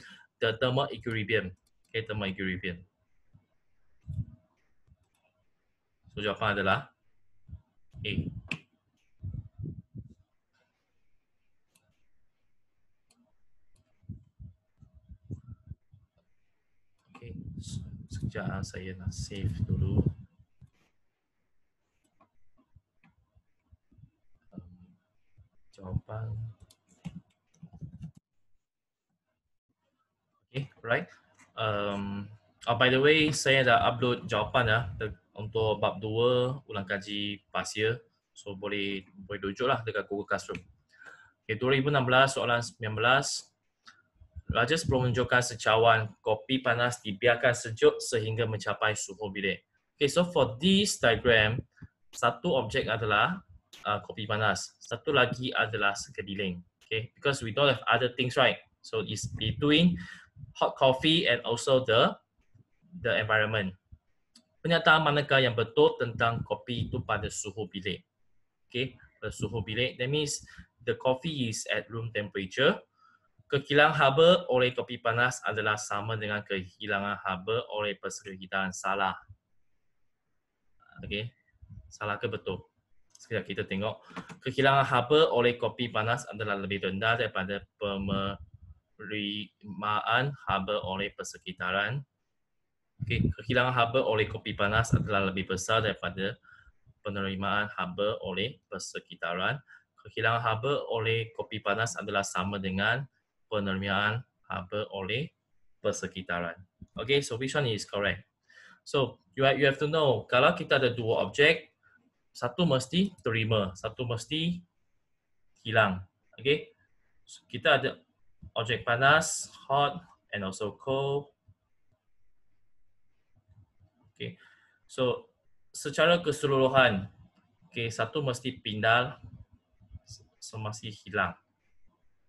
thermal equilibrium. Okay, thermal equilibrium. So jawapan adalah A. Okay, sekejap saya nak save dulu. Jawapan. Okay, right. By the way, saya dah upload jawapan untuk bab 2 ulang kaji pasir. So boleh rujuk lah dekat Google Classroom. Okay, 2016 soalan 19. Raja sebelum menunjukkan secawan kopi panas dibiarkan sejuk sehingga mencapai suhu bilik. Okay, so for this diagram, satu objek adalah kopi panas, satu lagi adalah sekebiling. Okay, because we don't have other things, right? So it's between hot coffee and also the environment. Pernyataan manakah yang betul tentang kopi itu pada suhu bilik? Okay, pada suhu bilik, that means the coffee is at room temperature. Kehilangan haba oleh kopi panas adalah sama dengan kehilangan haba oleh persekitaran. Salah. Okey. Salah ke betul? Sekejap kita tengok. Kehilangan haba oleh kopi panas adalah lebih rendah daripada penerimaan haba oleh persekitaran. Okey, kehilangan haba oleh kopi panas adalah lebih besar daripada penerimaan haba oleh persekitaran. Kehilangan haba oleh kopi panas adalah sama dengan penerimaan haba oleh persekitaran. Okay, so which one is correct? So you have to know, kalau kita ada dua objek, satu mesti terima, satu mesti hilang. Okay, so, kita ada objek panas, hot and also cold. Okay, so secara keseluruhan, okay, satu mesti pindah, semesti hilang.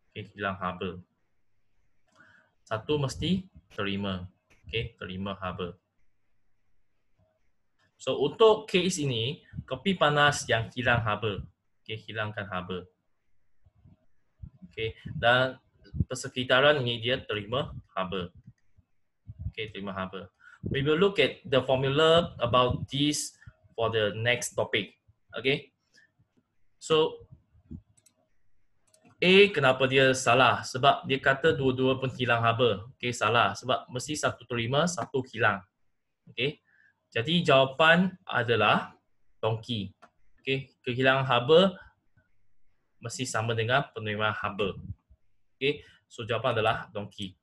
Okay, hilang haba. Satu mesti terima. Okay, terima haba. So untuk case ini, kopi panas yang hilang haba. Okay, hilangkan haba. Okay, dan persekitaran ini dia terima haba. Okay, terima haba. We will look at the formula about this for the next topic. Okay, so A kenapa dia salah? Sebab dia kata dua-dua pun hilang haba. Okay, salah. Sebab mesti satu terima, satu hilang. Okay, jadi jawapan adalah donkey. Okay, kehilangan haba mesti sama dengan penerimaan haba. Okay, so jawapan adalah donkey.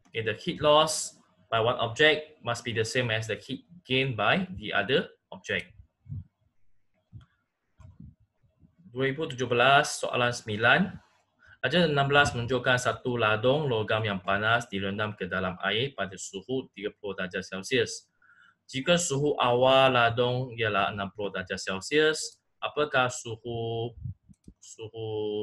Okay, the heat loss by one object must be the same as the heat gained by the other object. 2017 soalan 9. Ajar 16 menunjukkan satu ladung logam yang panas direndam ke dalam air pada suhu 30 darjah Celsius. Jika suhu awal ladung ialah 60 darjah Celsius, apakah suhu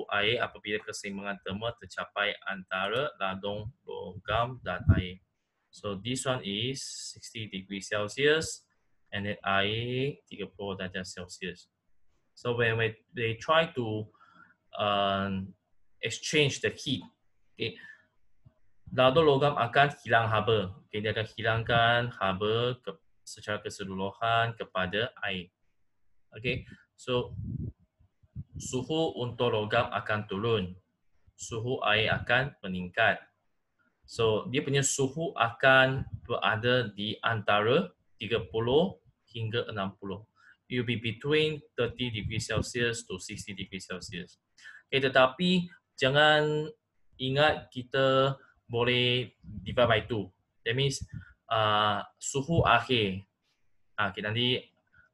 air apabila keseimbangan terma tercapai antara ladung logam dan air? So this one is 60 degrees Celsius and then air 30 darjah Celsius. So when they try to exchange the heat, okay, ladung logam akan hilang haba. Okay, dia akan hilangkan haba secara keseluruhan kepada air. Okay, so suhu untuk logam akan turun, suhu air akan meningkat. So dia punya suhu akan berada di antara 30 hingga 60. it will be between 30 degrees Celsius to 60 degrees Celsius. Okay, tetapi jangan ingat kita boleh divide by 2. That means suhu akhir. Okay, nanti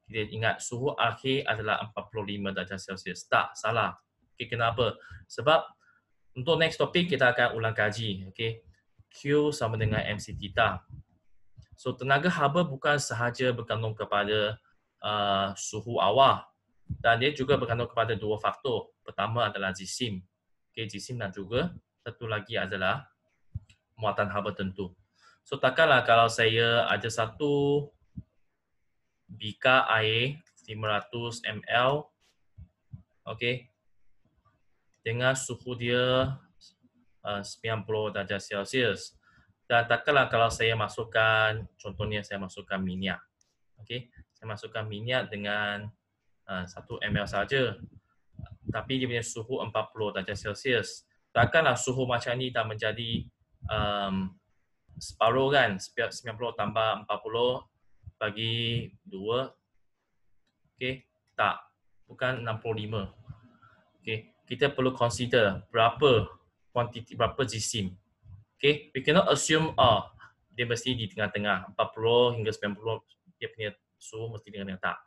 kita ingat suhu akhir adalah 45 darjah Celsius. Tak, salah. Okay, kenapa? Sebab untuk next topik kita akan ulang kaji. Okay, Q sama dengan MC theta. So tenaga haba bukan sahaja bergantung kepada suhu awal dan dia juga bergantung kepada dua faktor. Pertama adalah jisim. Okay, jisim dan juga satu lagi adalah muatan haba tentu. So takkanlah kalau saya ada satu bika air 500 ml, okay, dengan suhu dia 90 darjah Celsius. Dan takkanlah kalau saya masukkan, contohnya saya masukkan minyak. Okay, saya masukkan minyak dengan 1 ml saja. Tapi dia punya suhu 40 darjah Celsius. Takkanlah suhu macam ni dah menjadi separuh kan? 90 tambah 40 bagi 2. Okay, tak. Bukan 65. Okay, kita perlu consider berapa kuantiti, berapa jisim. Okay, we cannot assume dia mesti di tengah-tengah 40 hingga 90 dia punya suhu mesti tengah-tengah, tak.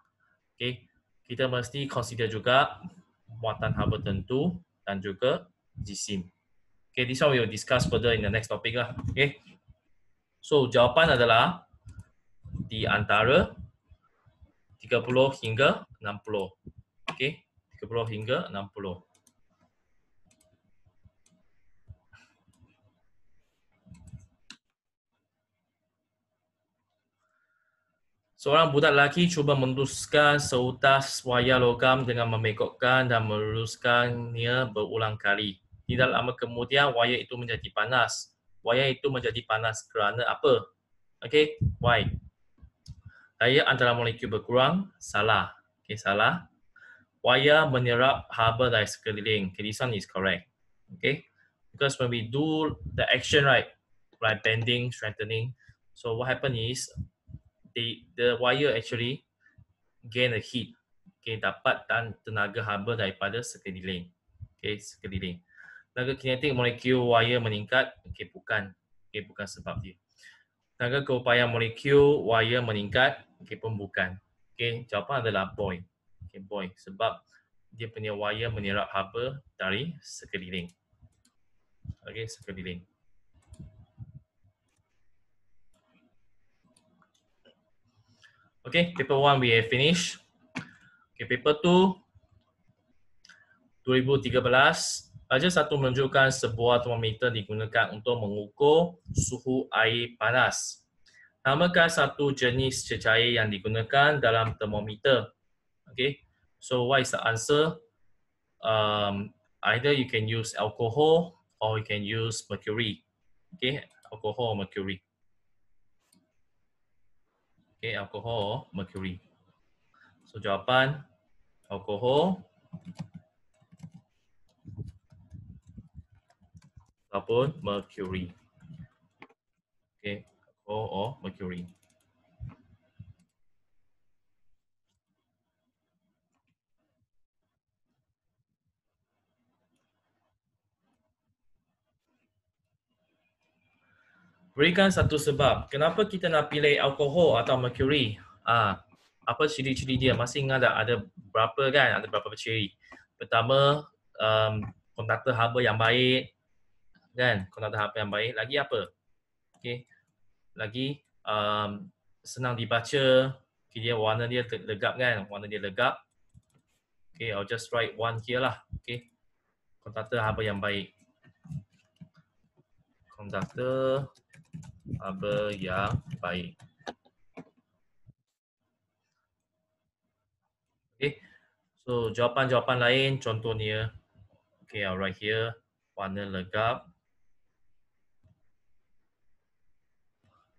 Okay, kita mesti consider juga muatan haba tentu dan juga jisim. Okay, this one we will discuss further in the next topic lah. Okay, so jawapan adalah di antara 30 hingga 60. Okay, 30 hingga 60. Seorang budak lelaki cuba meluluskan seutas wayar logam dengan memegokkan dan meluluskannya berulang kali. Tidak lama kemudian wayar itu menjadi panas. Wayar itu menjadi panas kerana apa? Okay, why? Daya antara molekul berkurang, salah. Okay, salah. Wayar menyerap haba dari sekeliling. Okay, this one is correct. Okay, because when we do the action, right, like bending, strengthening, so what happen is the wire actually gain a heat. Okay, dapat tenaga haba daripada sekeliling. Okay, sekeliling. Tenaga kinetik molekul wire meningkat. Okay, bukan. Okay, bukan sebab dia. Tenaga keupayaan molekul wire meningkat. Okay, pun bukan. Okay, jawapan adalah boy. Okay, boy. Sebab dia punya wire menyerap haba dari sekeliling. Okay, sekeliling. Okay, paper 1 we have finished. Okay, paper 2 2013, Ajar 1 menunjukkan sebuah termometer digunakan untuk mengukur suhu air panas. Namakan satu jenis cecair yang digunakan dalam termometer. Okay, so what is the answer? Either you can use alcohol or you can use mercury. Okay, alcohol or mercury. Okay, alcohol or mercury. So jawapan alcohol ataupun mercury. Okay, alcohol or mercury. Berikan satu sebab. Kenapa kita nak pilih alkohol atau mercury? Apa ciri-ciri dia? Masih ingat tak ada berapa kan? Ada berapa ciri? Pertama, konduktor haba yang baik. Kan? Konduktor haba yang baik. Lagi apa? Okay. Lagi senang dibaca. Okay, dia warna dia legap kan? Warna dia legap. Okay, I'll just write one here lah. Okay. Konduktor haba yang baik. Konduktor haba yang baik. Okay, so jawapan-jawapan lain contohnya, okay, I'll write here, warna legap,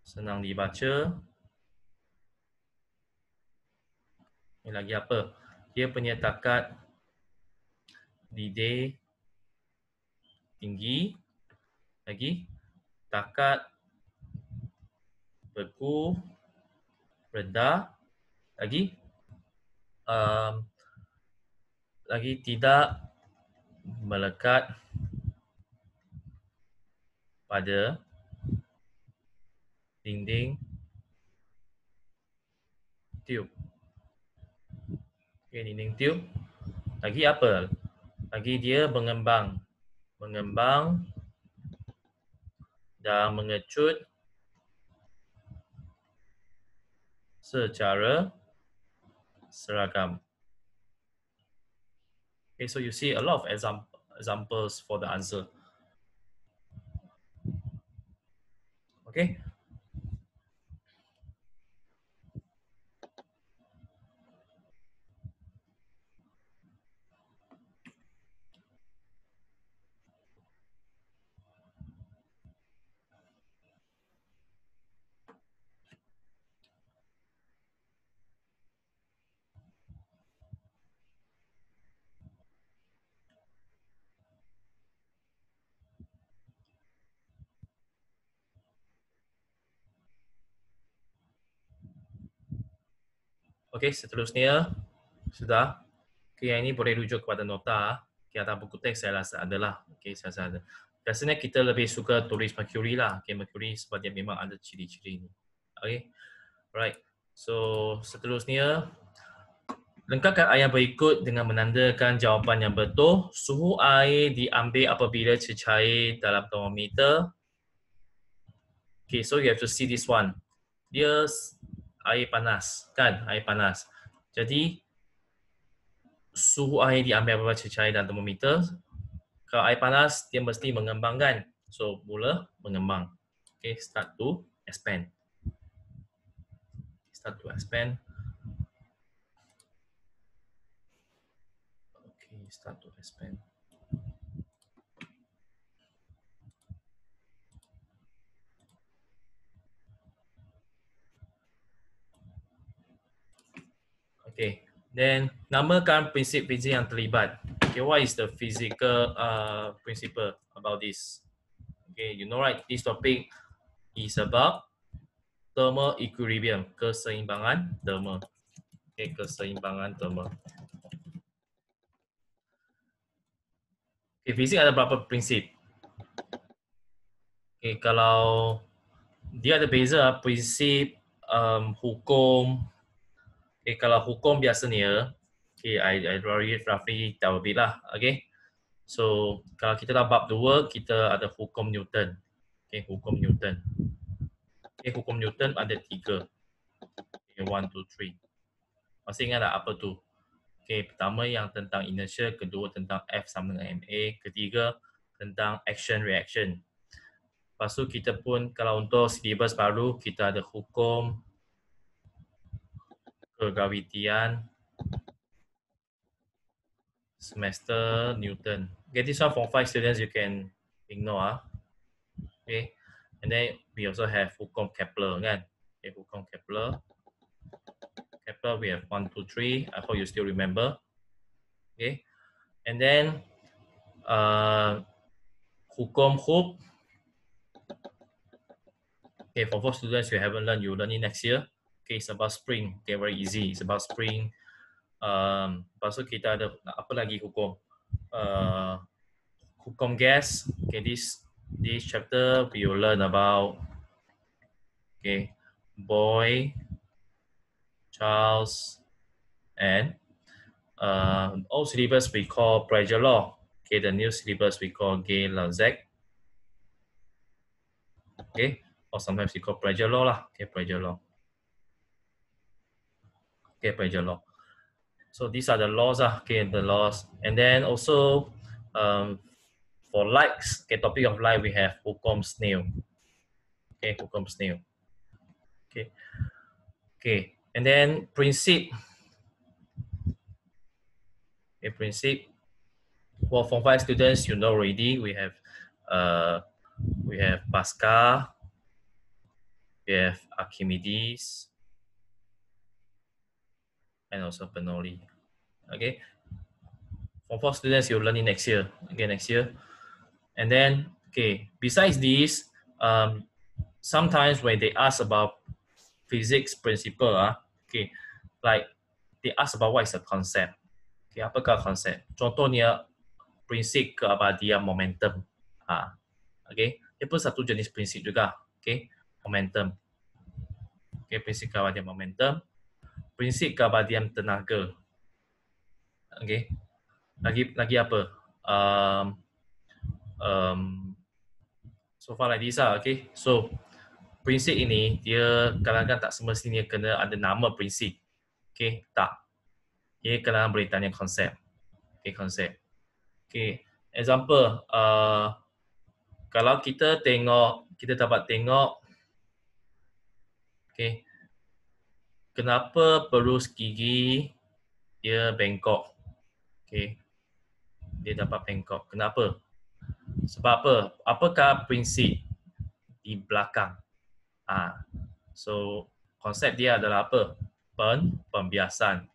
senang dibaca. Ini lagi apa? Dia punya takat didih tinggi. Lagi, takat beku rendah. Lagi, lagi tidak melekat pada dinding tube. Okay, dinding tube. Lagi apa? Lagi dia mengembang dan mengecut secara seragam. Okay, so you see a lot of examples for the answer. Okay. Okay, seterusnya sudah. Okay, yang ini boleh rujuk kepada nota. Okay, atau buku teks saya rasa adalah. Okay, saya rasa ada. Biasanya kita lebih suka tulis Mercury lah. Okay, Mercury sebab dia memang ada ciri-ciri ini. Okay, right. So seterusnya, lengkapkan ayat berikut dengan menandakan jawapan yang betul. Suhu air diambil apabila cecair dalam termometer. Okay, so you have to see this one. Dia air panas, kan? Air panas. Jadi, suhu air diambil apabila cecair dalam termometer. Kalau air panas, dia mesti mengembang, kan? So, mula mengembang. Okay, start to expand. Start to expand. Okay, start to expand. Okay, then namakan prinsip fizik yang terlibat. Okay, what is the physical principle about this? Okay, you know right, this topic is about thermal equilibrium, keseimbangan thermal. Okay, keseimbangan thermal. Okay, fizik ada berapa prinsip? Okay, kalau dia ada beza prinsip, hukum. Okay, kalau hukum biasanya, okay, I roughly tahu lebih lah. Okay, so kalau kita dah bab 2, kita ada hukum Newton. Okay, hukum Newton. Okay, hukum Newton ada 3. Okay, 1, 2, 3. Masih ingat tak apa tu? Okay, pertama yang tentang inertia, kedua tentang F sama dengan ma, ketiga tentang action reaction. Lepas tu kita pun kalau untuk syllabus baru, kita ada hukum kegravitian semester Newton. Okay, this one for 5 students you can ignore. Okay, and then we also have hukum Kepler, kan? Okay, hukum Kepler. Kepler we have 1, 2, 3. I hope you still remember. Okay, and then hukum Hooke. Okay, for 4 students you haven't learned, you learn it next year. Okay, it's about spring. Okay, very easy. It's about spring. Lepas tu kita ada apa lagi hukum? Hukum gas. Okay, this chapter we will learn about Boyle, Charles, and old syllabus we call pressure law. Okay, the new syllabus we call Gay-Lussac. Okay, or sometimes we call pressure law lah. Okay, pressure law. Okay, pressure law. So these are the laws, okay, the laws. And then also for lights, okay, topic of light, we have hukum Snell. Okay, hukum Snell. Okay, okay, and then prinsip. Okay, prinsip. For Form 5 students, you know already, we have Pascal, we have Archimedes, and also Bernoulli. Okay, for 4 students, you'll learn it next year. Okay, next year. And then, okay, besides this, sometimes when they ask about physics principle, okay, like they ask about what is the concept. Okay, apakah konsep? Contohnya prinsip keabadian momentum. Okay, dia pun satu jenis prinsip juga. Okay, momentum. Okay, prinsip keabadian momentum. Prinsip keabadian tenaga. Okay, lagi apa? So far like this lah. Okay, so prinsip ini dia kadang-kadang tak semestinya kena ada nama prinsip. Okay, tak. Okay, kadang-kadang boleh tanya konsep. Okay, konsep. Okay, example, kalau kita dapat tengok, okay, kenapa pelus gigi dia bengkok? Okay, dia dapat bengkok. Kenapa? Sebab apa? Apakah prinsip di belakang? So konsep dia adalah apa? Pembiasan.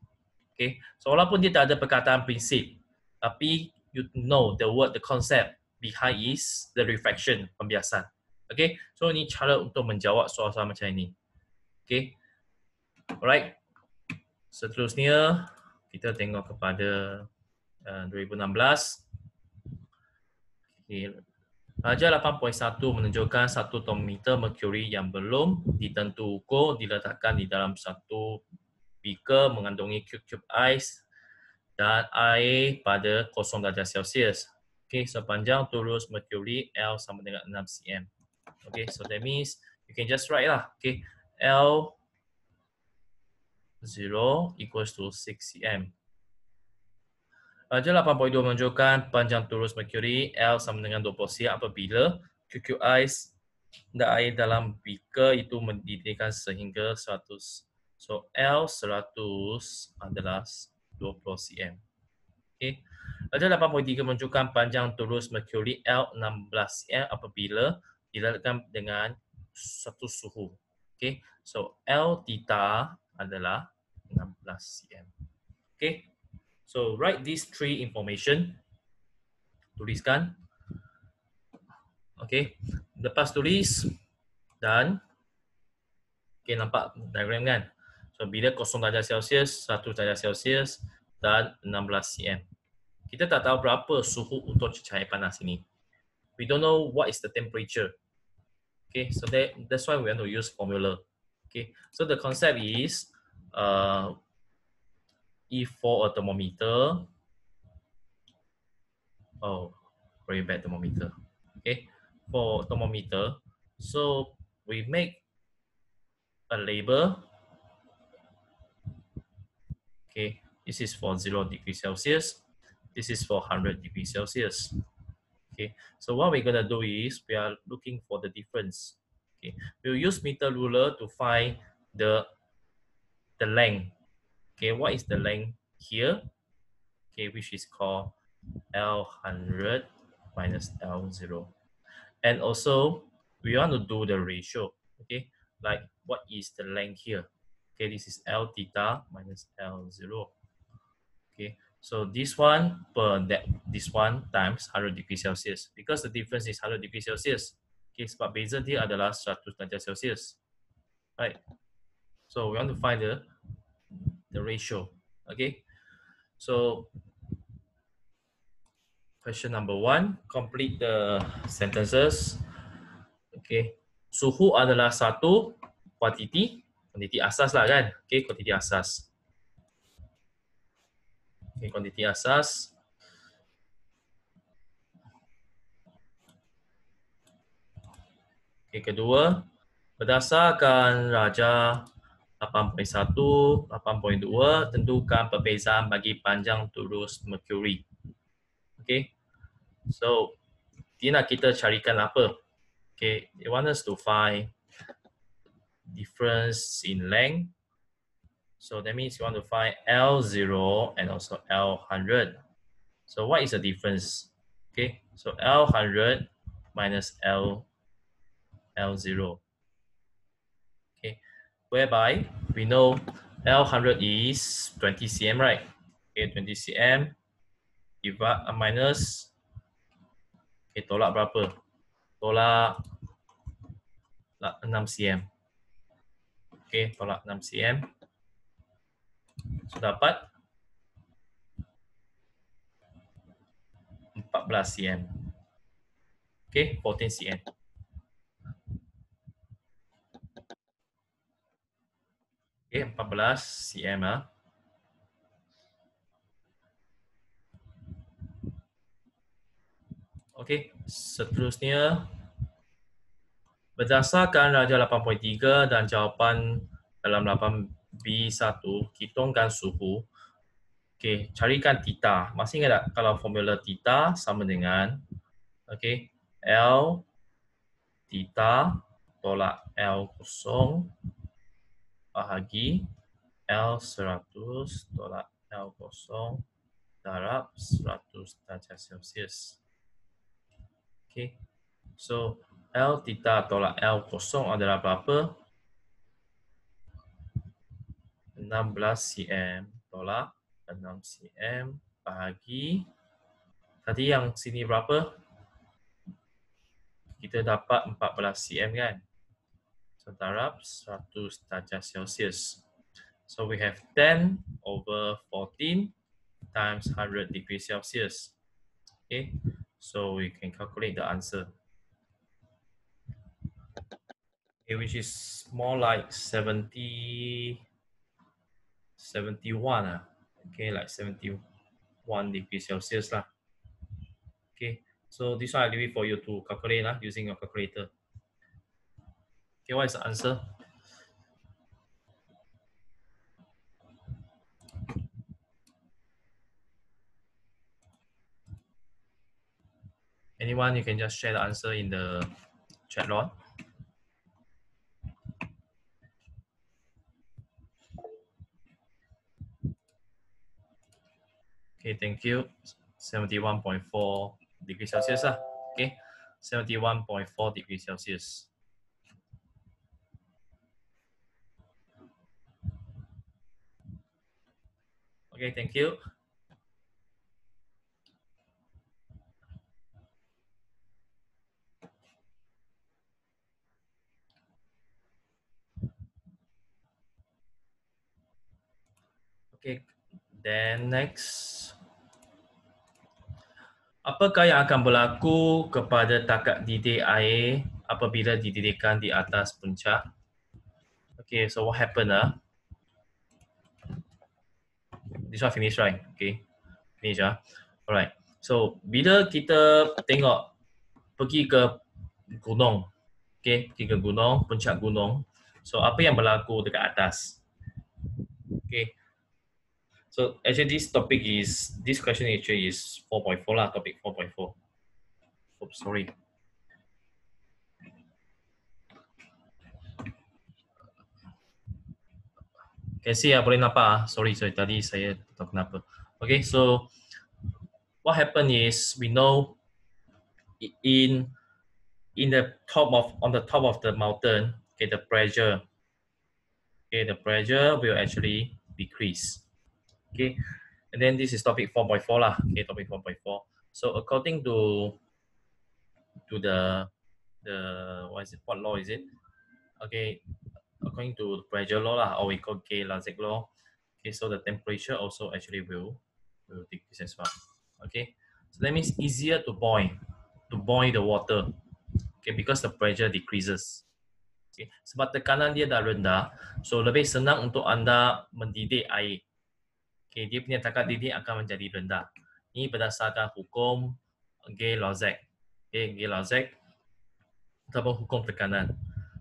Okay, so walaupun dia tak ada perkataan prinsip, tapi you know the concept behind is the reflection, pembiasan. Okay, so ini cara untuk menjawab soal-soal macam ini. Okay, alright. Seterusnya kita tengok kepada 2016. Okay. Pelajar 8.1 menunjukkan satu termometer merkuri yang belum ditentu ukur diletakkan di dalam satu beaker mengandungi cube ais dan air pada 0 darjah Celsius. Okay, sepanjang turus merkuri L sama dengan 6 cm. Okay, so that means you can just write lah. Okay, L 0 equals to 6 cm. Pelajar 8.2 menunjukkan panjang turus merkuri L sama dengan 20 cm apabila cube ais dan air dalam beaker itu mendidihkan sehingga 100. So L 100 adalah 20 cm. Okay. Pelajar 8.3 menunjukkan panjang turus merkuri L 16 cm apabila diletakkan dengan satu suhu. Okay. So L theta adalah 16 cm. Okay. So write these three information. Tuliskan. Okay. Lepas tulis dan okay, nampak diagram kan? So bila 0 darjah Celsius, 1 darjah Celsius dan 16 cm. Kita tak tahu berapa suhu untuk cecair panas ini. We don't know what is the temperature. Okay, so that's why we want to use formula. Okay, so the concept is if for a thermometer, very bad thermometer. Okay, for thermometer, so we make a label. Okay, this is for 0 degrees Celsius. This is for 100 degrees Celsius. Okay, so what we're gonna do is we are looking for the difference. Okay, we'll use meter ruler to find the length. Okay, what is the length here? Okay, which is called L100 minus L0. And also, we want to do the ratio. Okay, like what is the length here? Okay, this is L theta minus L0. Okay, so this one this one times 100 degrees Celsius because the difference is 100 degrees Celsius. Okay, sebab beza dia adalah 100 darjah Celsius. Right. So we want to find the ratio. Okay. So question number 1, complete the sentences. Okay. Suhu adalah satu kuantiti asas lah kan. Okay, kuantiti asas. Okay, kuantiti asas. Okay, kedua, berdasarkan Raja 8.1, 8.2, tentukan perbezaan bagi panjang turus merkuri. Okay, so dia nak kita carikan apa? Okay, they want us to find difference in length. So that means you want to find L0 and also L100. So what is the difference? Okay, so L100 minus L0. Okay, whereby we know L100 is 20 cm, right? Okay, 20 cm divide minus. Okay, tolak berapa? Tolak 6 cm. Okay, tolak 6 cm. So, dapat 14 cm. Okay, 14 cm. Okay, 14 cm. Okay, seterusnya berdasarkan Raja 8.3 dan jawapan dalam 8B1, hitungkan suhu. Okay, carikan theta. Masih ingat tak kalau formula theta sama dengan L theta tolak L kosong bahagi L 100 tolak L kosong darab 100 darjah Celsius. Okay. So, L theta tolak L kosong adalah berapa? 16 cm tolak 6 cm bahagi, tadi yang sini berapa? Kita dapat 14 cm kan? So, darab 100 darjah Celsius. So, we have 10 over 14 times 100 degrees Celsius. Okay, so we can calculate the answer. Okay, which is more like 71. Okay, like 71 degrees Celsius lah. Okay, so this one I leave it for you to calculate lah using your calculator. Okay, what is the answer? Anyone, you can just share the answer in the chat room. Okay, thank you. 71.4 degrees Celsius lah. Okay, 71.4 degrees Celsius. Okay, thank you. Okay, then next. Apakah yang akan berlaku kepada takat didih air apabila dididihkan di atas puncak? Okay, so what happened? This one finish, right? Okay, finish. Alright. So bila kita tengok pergi ke gunung, okay, pergi ke gunung, puncak gunung. So apa yang berlaku dekat atas? Okay. So actually this question actually is 4.4 lah, topic 4.4. Oh, sorry. Can see boleh nampak. Sorry, tadi saya tak tahu kenapa. Okay, so what happened is we know on the top of the mountain, okay, the pressure will actually decrease. Okay, and then this is topic 4.4 lah. Okay, topic 4.4. So according to the what law is it? Okay, according to the pressure law lah, or we call Gay-Lussac law. Okay, so the temperature also actually will decrease as well. Okay, so that means easier to boil the water. Okay, because the pressure decreases. Okay, sebab tekanan dia dah rendah, so lebih senang untuk anda mendidih air. Okay, dia punya takat didih akan menjadi rendah. Ini berdasarkan hukum Gay-Lussac. Okay, Gay-Lussac ataupun hukum tekanan.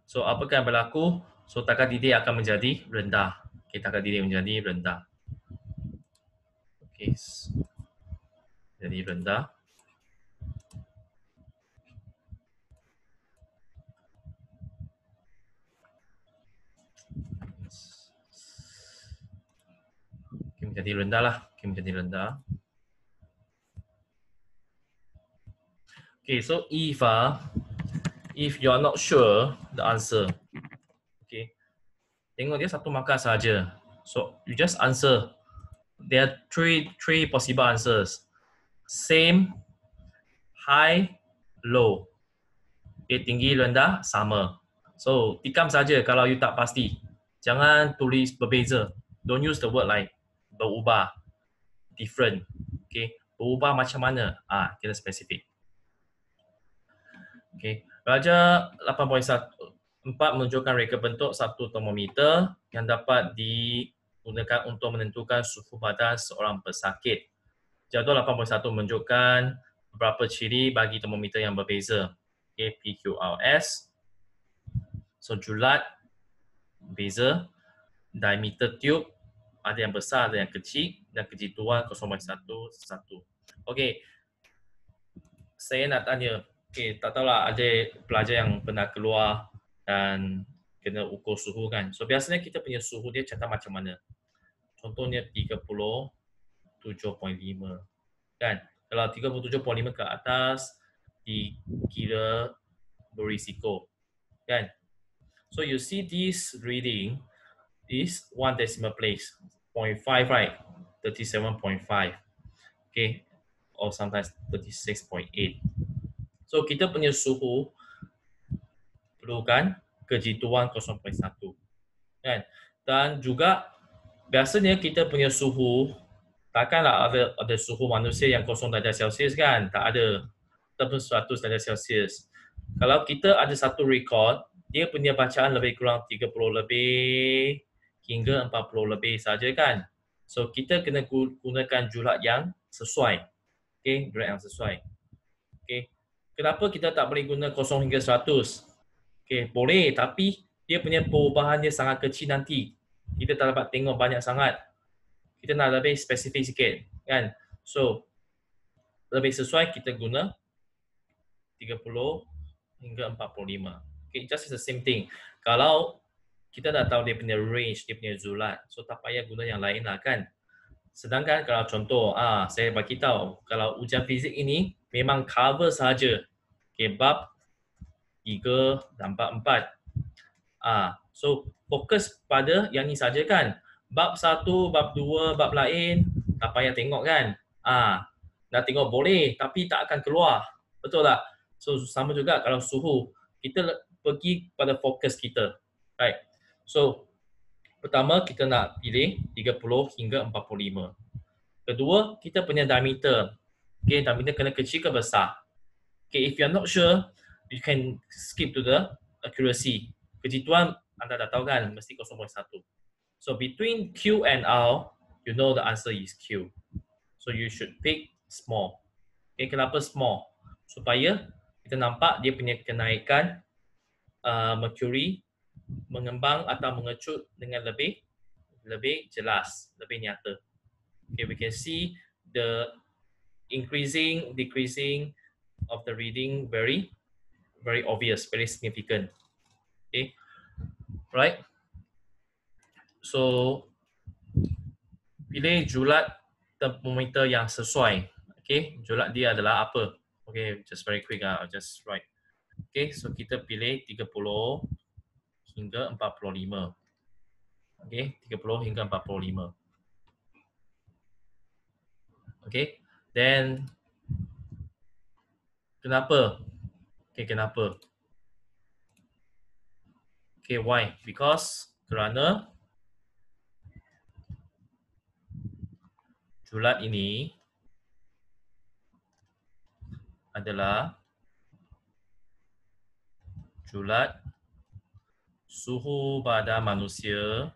So apakah yang berlaku? So takat didih akan menjadi rendah. Okay, takat didih menjadi rendah. Okay, jadi rendah. Okay, menjadi rendah lah. Okay, menjadi rendah. Okay, so if you are not sure the answer, okay, tengok dia satu markah saja. So you just answer. There are three possible answers. Same, high, low. Okay, tinggi, rendah, sama. So tikam saja kalau you tak pasti. Jangan tulis berbeza. Don't use the word like berubah, different. Okay, berubah macam mana? Kena spesifik. Okay, Raja 8.4 menunjukkan reka bentuk satu termometer yang dapat digunakan untuk menentukan suhu badan seorang pesakit. Jadual 8.1 menunjukkan beberapa ciri bagi termometer yang berbeza. Okay, PQRS. So, julat beza. Diameter tube ada yang besar, ada yang kecil, dan kejituan 0.11. Okay, saya nak tanya, tak tahulah ada pelajar yang pernah keluar dan kena ukur suhu kan. So biasanya kita punya suhu dia catat macam mana? Contohnya 37.5 kan. Kalau 37.5 ke atas dikira berisiko kan. So you see this reading is 1 decimal place, 0.5 right, 37.5. Okay, or sometimes 36.8. So kita punya suhu perlukan kejituan 0.1 kan. Dan juga biasanya kita punya suhu takkanlah ada suhu manusia yang 0 darjah Celsius kan, tak ada, ataupun 100 darjah Celsius. Kalau kita ada satu rekod, dia punya bacaan lebih kurang 30 lebih hingga 40 lebih saja kan. So kita kena gunakan julat yang sesuai. Okay, julat yang sesuai. Okay. Kenapa kita tak boleh guna 0 hingga 100? Okay, boleh, tapi dia punya perubahan dia sangat kecil nanti. Kita tak dapat tengok banyak sangat. Kita nak lebih spesifik sikit kan. So lebih sesuai kita guna 30 hingga 45. Okay, just the same thing. Kalau kita dah tahu dia punya range, dia punya zulat, so tak payah guna yang lain lah kan. Sedangkan kalau contoh, saya bagi tahu, kalau ujian fizik ini memang cover saja. Okay, bab 3 dan bab 4. So fokus pada yang ni saja kan. Bab 1, bab 2, bab lain tak payah tengok kan. Nak tengok boleh tapi tak akan keluar. Betul tak? So sama juga kalau suhu, kita pergi pada fokus kita. Right. So pertama kita nak pilih 30 hingga 45. Kedua, kita punya diameter. Okay, diameter kena kecil ke besar. Okay, if you're not sure, you can skip to the accuracy. Kejituan anda dah tahu kan, mesti 0.1. So between Q and R, you know the answer is Q. So you should pick small. Okay, kenapa small? Supaya kita nampak dia punya kenaikan mercury mengembang atau mengecut dengan lebih jelas, lebih nyata. Okay, we can see the increasing, decreasing of the reading very obvious, very significant. Okay, right? So pilih julat termometer yang sesuai. Okay, julat dia adalah apa? Okay, just very quick, I'll just write. Okay, so kita pilih 30 hingga 45. Okay, 30 hingga 45. Okay, then kenapa? Okay, kenapa? Okay, why? Because kerana julat ini adalah julat suhu badan manusia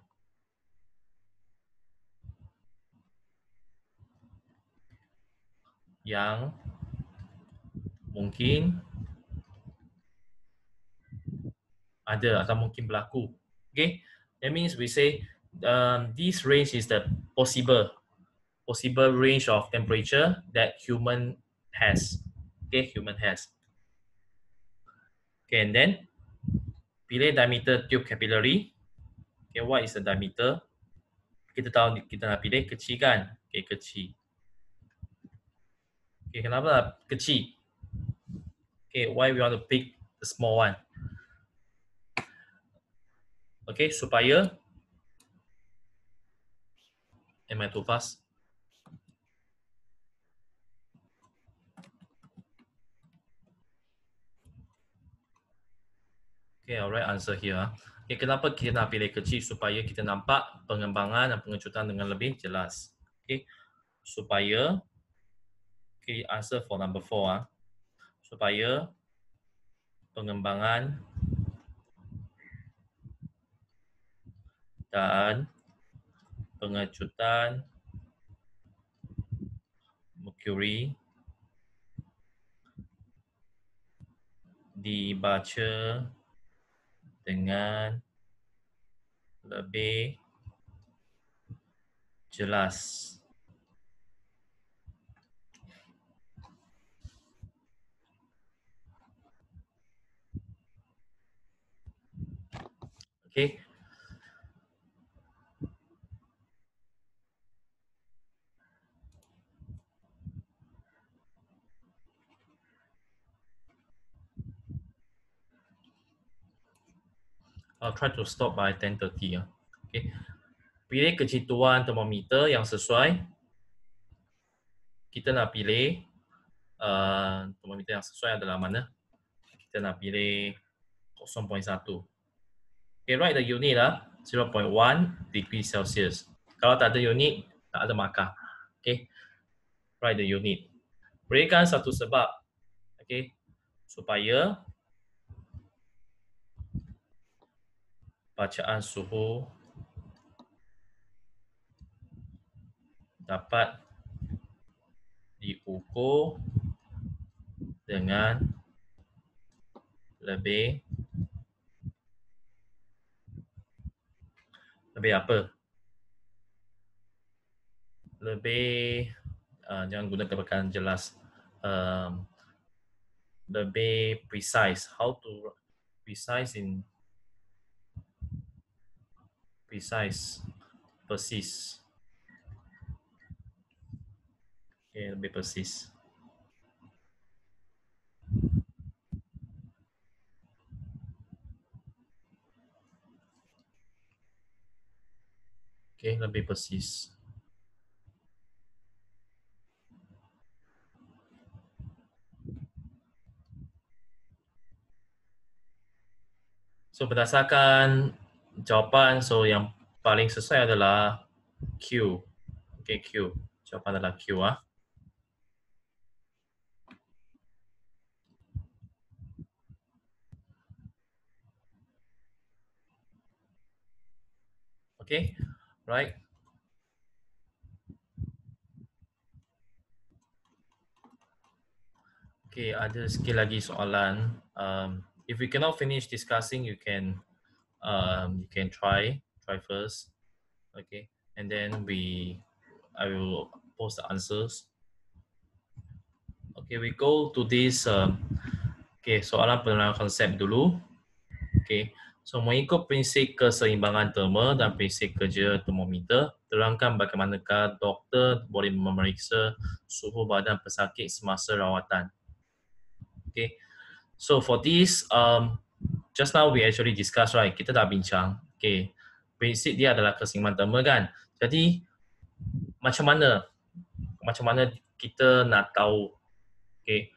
yang mungkin ada atau mungkin berlaku. Okay, that means we say this range is the possible range of temperature that human has. Okay, human has. Okay, and then pilih diameter tube capillary. Okay, what is the diameter? Kita tahu kita nak pilih kecil kan? Okay, kecil. Okay, kenapa kecil? Okay, why we want to pick the small one? Okay, supaya am I too fast? Okay, I'll write answer here. Okay, kenapa kita nak pilih kecil? Supaya kita nampak pengembangan dan pengecutan dengan lebih jelas. Okay, supaya, okay, answer for number 4. Supaya pengembangan dan pengecutan Mercury dibaca dengan lebih jelas. Okay. I'll try to stop by 10:30. Okay. Pilih kejituan termometer yang sesuai. Kita nak pilih termometer yang sesuai adalah mana? Kita nak pilih 0.1. Okay, write the unit 0.1 degree Celsius. Kalau tak ada unit, tak ada markah. Okay, write the unit. Berikan satu sebab, okay, supaya bacaan suhu dapat diukur dengan lebih apa? Lebih jangan guna perkataan jelas. Lebih precise. How to precise in precise, persis. Okay, lebih persis. Okay, lebih persis. So berdasarkan jawapan, so yang paling sesuai adalah Q. Okay, Q. Jawapan adalah Q. Okay, right. Okay, ada sikit lagi soalan. If we cannot finish discussing, you can try first. Okay, and then I will post the answers. Okay, we go to this. Okay, soalan pengenalan konsep dulu. Okay, so mengikut prinsip keseimbangan terma dan prinsip kerja termometer, terangkan bagaimanakah doktor boleh memeriksa suhu badan pesakit semasa rawatan. Okay, so for this, just now we actually discuss, right? Kita dah bincang. Okay, prinsip dia adalah keseimbangan terma kan. Jadi macam mana kita nak tahu? Okay,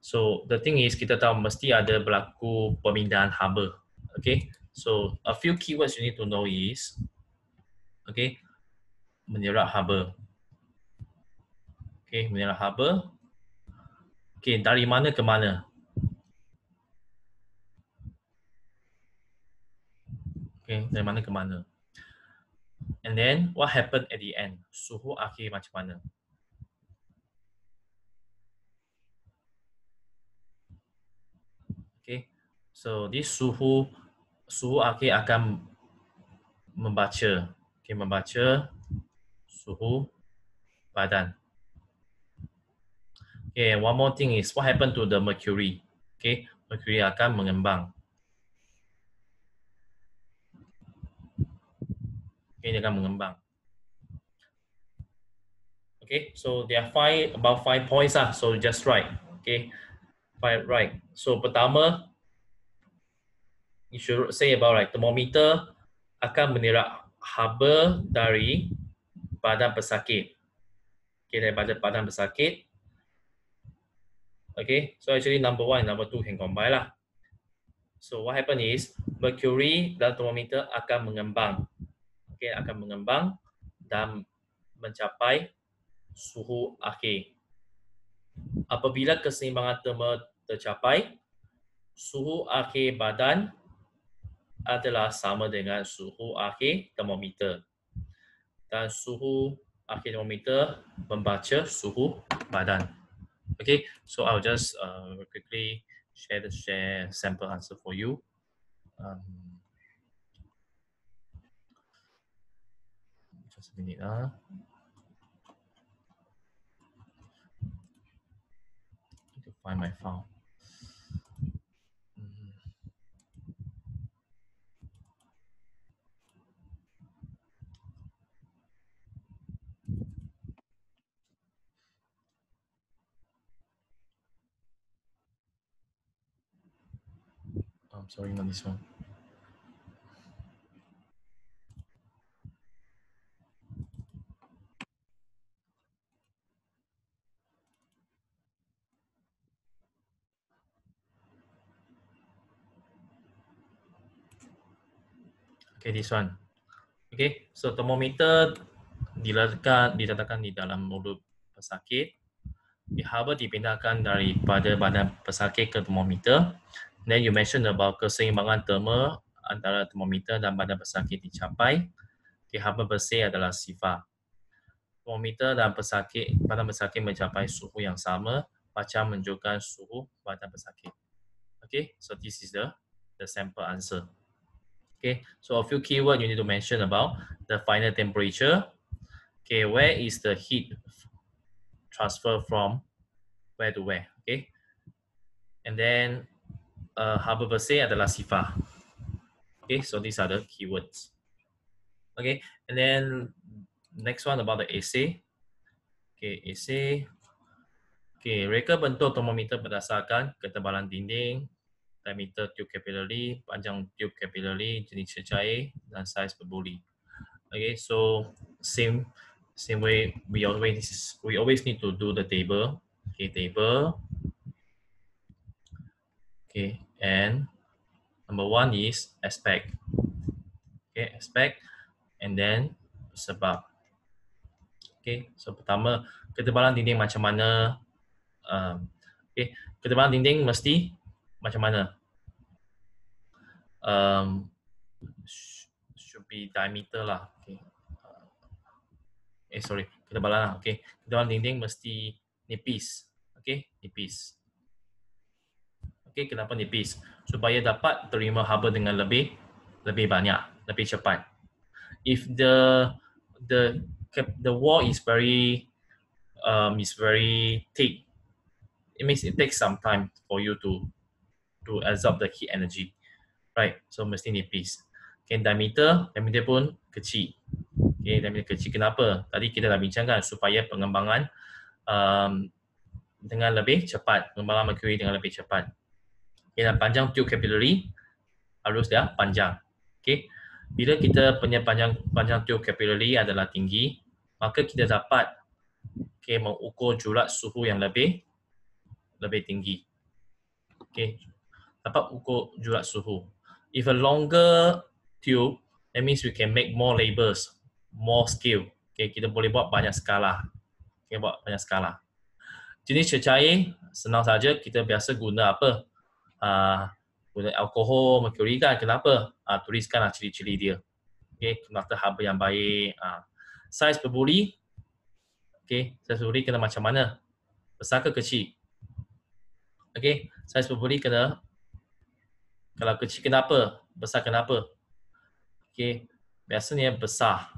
so the thing is kita tahu mesti ada berlaku pemindahan haba. Okay, so a few keywords you need to know is, okay, menyerap haba. Okay, menyerap haba. Okay, dari mana ke mana? Okay, dari mana ke mana? And then what happened at the end? Suhu akhir macam mana? Okay, so this suhu akhir akan membaca, okay, membaca suhu badan. Okay, one more thing is what happened to the mercury? Okay, mercury akan mengembang. Okay, dia akan mengembang. Okay, so there are about five points so just write. Okay, right. So pertama, you should say about right, thermometer akan menirap haba dari badan pesakit. Okay, daripada badan pesakit. Okay, so actually number 1 and number 2 can combine lah. So what happen is mercury dalam termometer akan mengembang. Okay, akan mengembang dan mencapai suhu akhir. Apabila keseimbangan terma tercapai, suhu akhir badan adalah sama dengan suhu akhir termometer. Dan suhu akhir termometer membaca suhu badan. Okay, so I'll just quickly share sample answer for you. Just a minute. Need to find my file. I'm sorry, not this one. Okay, this one. Okay, so thermometer diletakkan di dalam mulut pesakit. Haba dipindahkan daripada badan pesakit ke termometer. Then you mentioned about keseimbangan terma antara termometer dan badan pesakit dicapai. Haba bersih adalah sifar. Termometer dan badan pesakit mencapai suhu yang sama macam menunjukkan suhu badan pesakit. Okay, so this is the sample answer. Okay, so a few keywords you need to mention about the final temperature. Okay, where is the heat transfer from where to where? Okay, and then haba bersih adalah sifar. Okay, so these are the keywords. Okay, and then next one about the essay. Okay, essay. Okay, reka bentuk termometer berdasarkan ketebalan dinding, diameter tube capillary, panjang tube capillary, jenis cecair, dan saiz perbuli. Okay, so same way we always need to do the table. Okay, table. Okay, and number one is aspect. Okay, aspect, and then sebab. Okay, so pertama ketebalan dinding macam mana? Okay, ketebalan dinding mesti macam mana? Should be diameter lah. Okay. Sorry, ketebalan lah. Okay, ketebalan dinding mesti nipis. Okay, nipis. Okay, kenapa nipis? Supaya dapat terima haba dengan lebih banyak, lebih cepat. If the wall is very thick, it means it takes some time for you to absorb the heat energy, right? So mesti nipis. Okay, diameter pun kecil. Okay, diameter kecil. Kenapa? Tadi kita dah bincangkan supaya pengembangan dengan lebih cepat, pengembangan mercury dengan lebih cepat. Okay, dan panjang tube capillary harus dah panjang. Okay, bila kita punya panjang tube capillary adalah tinggi, maka kita dapat mengukur jurat suhu yang lebih tinggi. Okay, dapat ukur jurat suhu. If a longer tube, that means we can make more labels, more scale. Okay, kita boleh buat banyak skala. Okay, buat banyak skala. Jenis cecair senang saja, kita biasa guna apa? Guna alkohol, mercury kan. Kenapa? Tuliskanlah ciri-ciri dia. Okay, mata haba yang baik. Saiz perbuli. Okay, saiz perbuli kena macam mana? Besar ke kecil? Okay, saiz perbuli kena, kalau kecil kenapa? Besar kenapa? Okay, biasanya besar.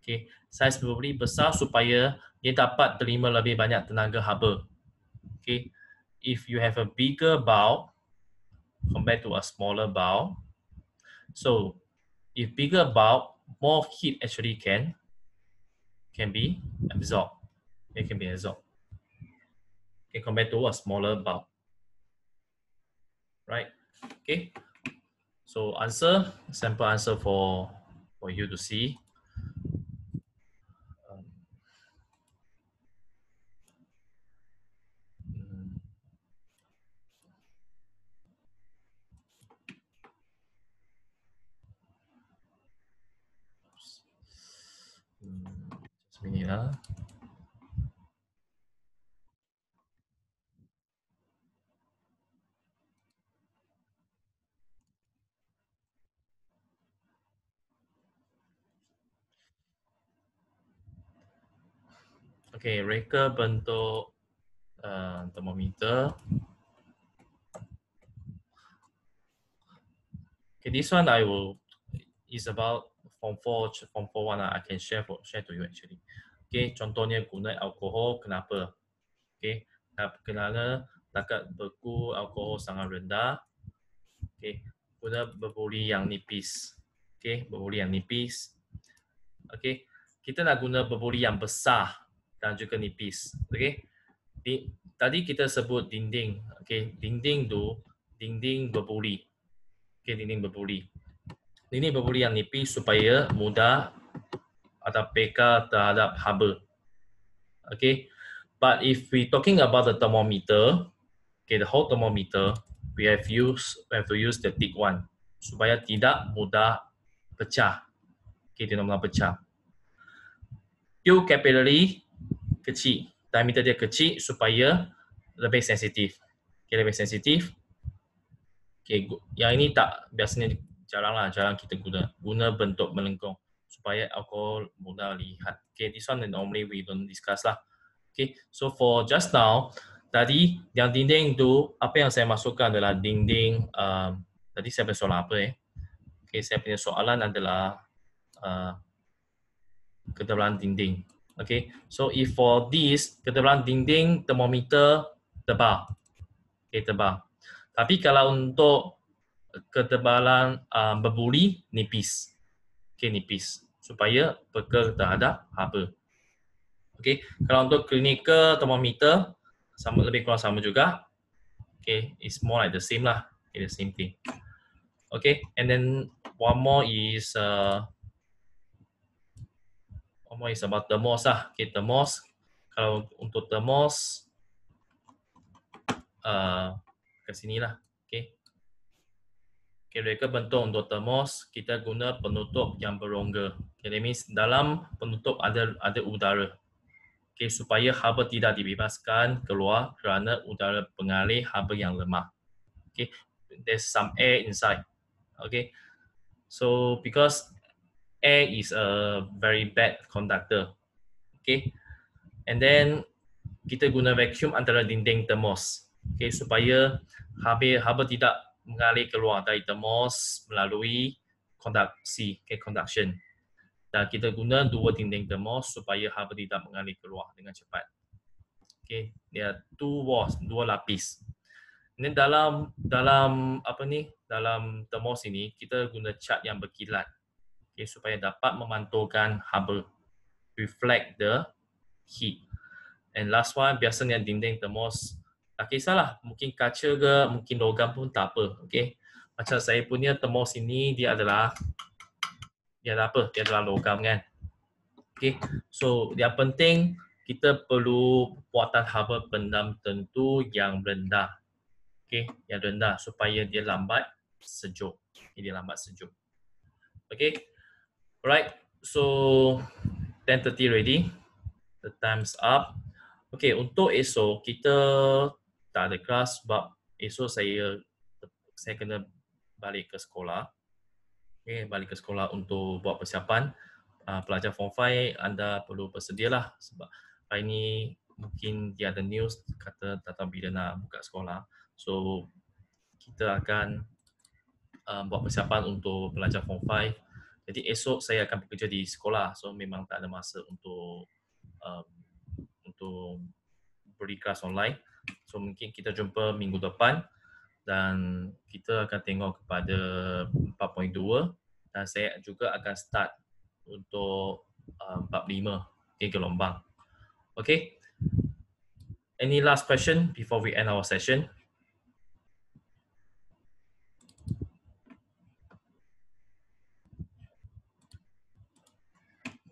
Okay, saiz perbuli besar supaya dia dapat terima lebih banyak tenaga haba. Okay, if you have a bigger bulb compared to a smaller bulb, so if bigger bulb, more heat actually can be absorbed. It can be absorbed. Okay, compared to a smaller bulb, right? Okay, so sample answer for you to see. ya. Okey, reka bentuk termometer. Okay, this one I will is about form 4, form 1 I can share to you actually. Okay, contohnya guna alkohol, kenapa? Okay, kerana takat beku alkohol sangat rendah. Okay, guna berbuli yang nipis. Okay, berbuli yang nipis. Okay, kita nak guna berbuli yang besar dan juga nipis. Okay, tadi kita sebut dinding. Okay, dinding tu dinding berbuli. Okay, dinding berbuli. Ini berbuli yang nipis supaya mudah atau peka terhadap haba. Okay, but if we talking about the thermometer, okay, the whole thermometer, we have to use the thick one supaya tidak mudah pecah. Okay, tidak mudah pecah. Tube capillary kecil, diameter dia kecil supaya lebih sensitif. Okay, lebih sensitif. Okay, yang ini tak biasanya jarang kita guna bentuk melengkung supaya alkohol mudah lihat. Okay, this one normally we don't discuss lah. Okay, so for just now, tadi yang dinding tu, apa yang saya masukkan adalah dinding, tadi saya punya soalan apa Okay, saya punya soalan adalah ketebalan dinding. Okay, so if for this, ketebalan dinding thermometer tebal. Okay, tebal. Tapi kalau untuk ketebalan berbuli, nipis. Okay, nipis. Supaya peka terhadap haba. Okay, kalau untuk clinical thermometer, lebih kurang sama juga. Okay, it's more like the same lah. Okay, the same thing. Okay, and then one more is about thermos lah. Okay, thermos. Kalau untuk thermos, ke sini lah. Okay. Okay, reka bentuk untuk thermos, kita guna penutup yang berongga. Okay, that means dalam penutup ada udara. Okay, supaya haba tidak dibebaskan keluar kerana udara pengalih haba yang lemah. Okay, there's some air inside. Okay, so because air is a very bad conductor. Okay, and then kita guna vacuum antara dinding termos. Okay, supaya haba tidak mengalir keluar dari termos melalui konduksi, okay, conduction. Dan kita guna dua dinding termos supaya haba tidak mengalir keluar dengan cepat. Okay, dia two walls, dua lapis. Ini dalam termos ini kita guna cat yang berkilat, okay, supaya dapat memantulkan haba, reflect the heat. And last one, biasanya dinding termos, tak kisahlah, mungkin kaca ke, mungkin logam pun tak apa, okay. Macam saya punya termos ini dia adalah logam kan. Okay, so yang penting kita perlu puatan haba pendam tentu yang rendah. Okay, yang rendah supaya dia lambat sejuk. Dia lambat sejuk. Okay, alright. So 10:30 ready. The time's up. Okay, untuk esok kita tak ada kelas sebab esok saya kena balik ke sekolah. Okay, balik ke sekolah untuk buat persiapan. Pelajar Form 5, anda perlu bersedialah sebab hari ini mungkin dia ada news kata tak tahu bila nak buka sekolah. So, kita akan buat persiapan untuk pelajar Form 5. Jadi esok saya akan bekerja di sekolah. So, memang tak ada masa untuk beri kelas online. So, mungkin kita jumpa minggu depan dan kita akan tengok kepada 4.2 dan saya juga akan start untuk 45 gelombang. Okay. Any last question before we end our session?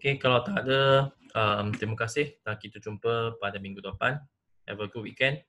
Okay, kalau tak ada, terima kasih dan kita jumpa pada minggu depan. Have a good weekend.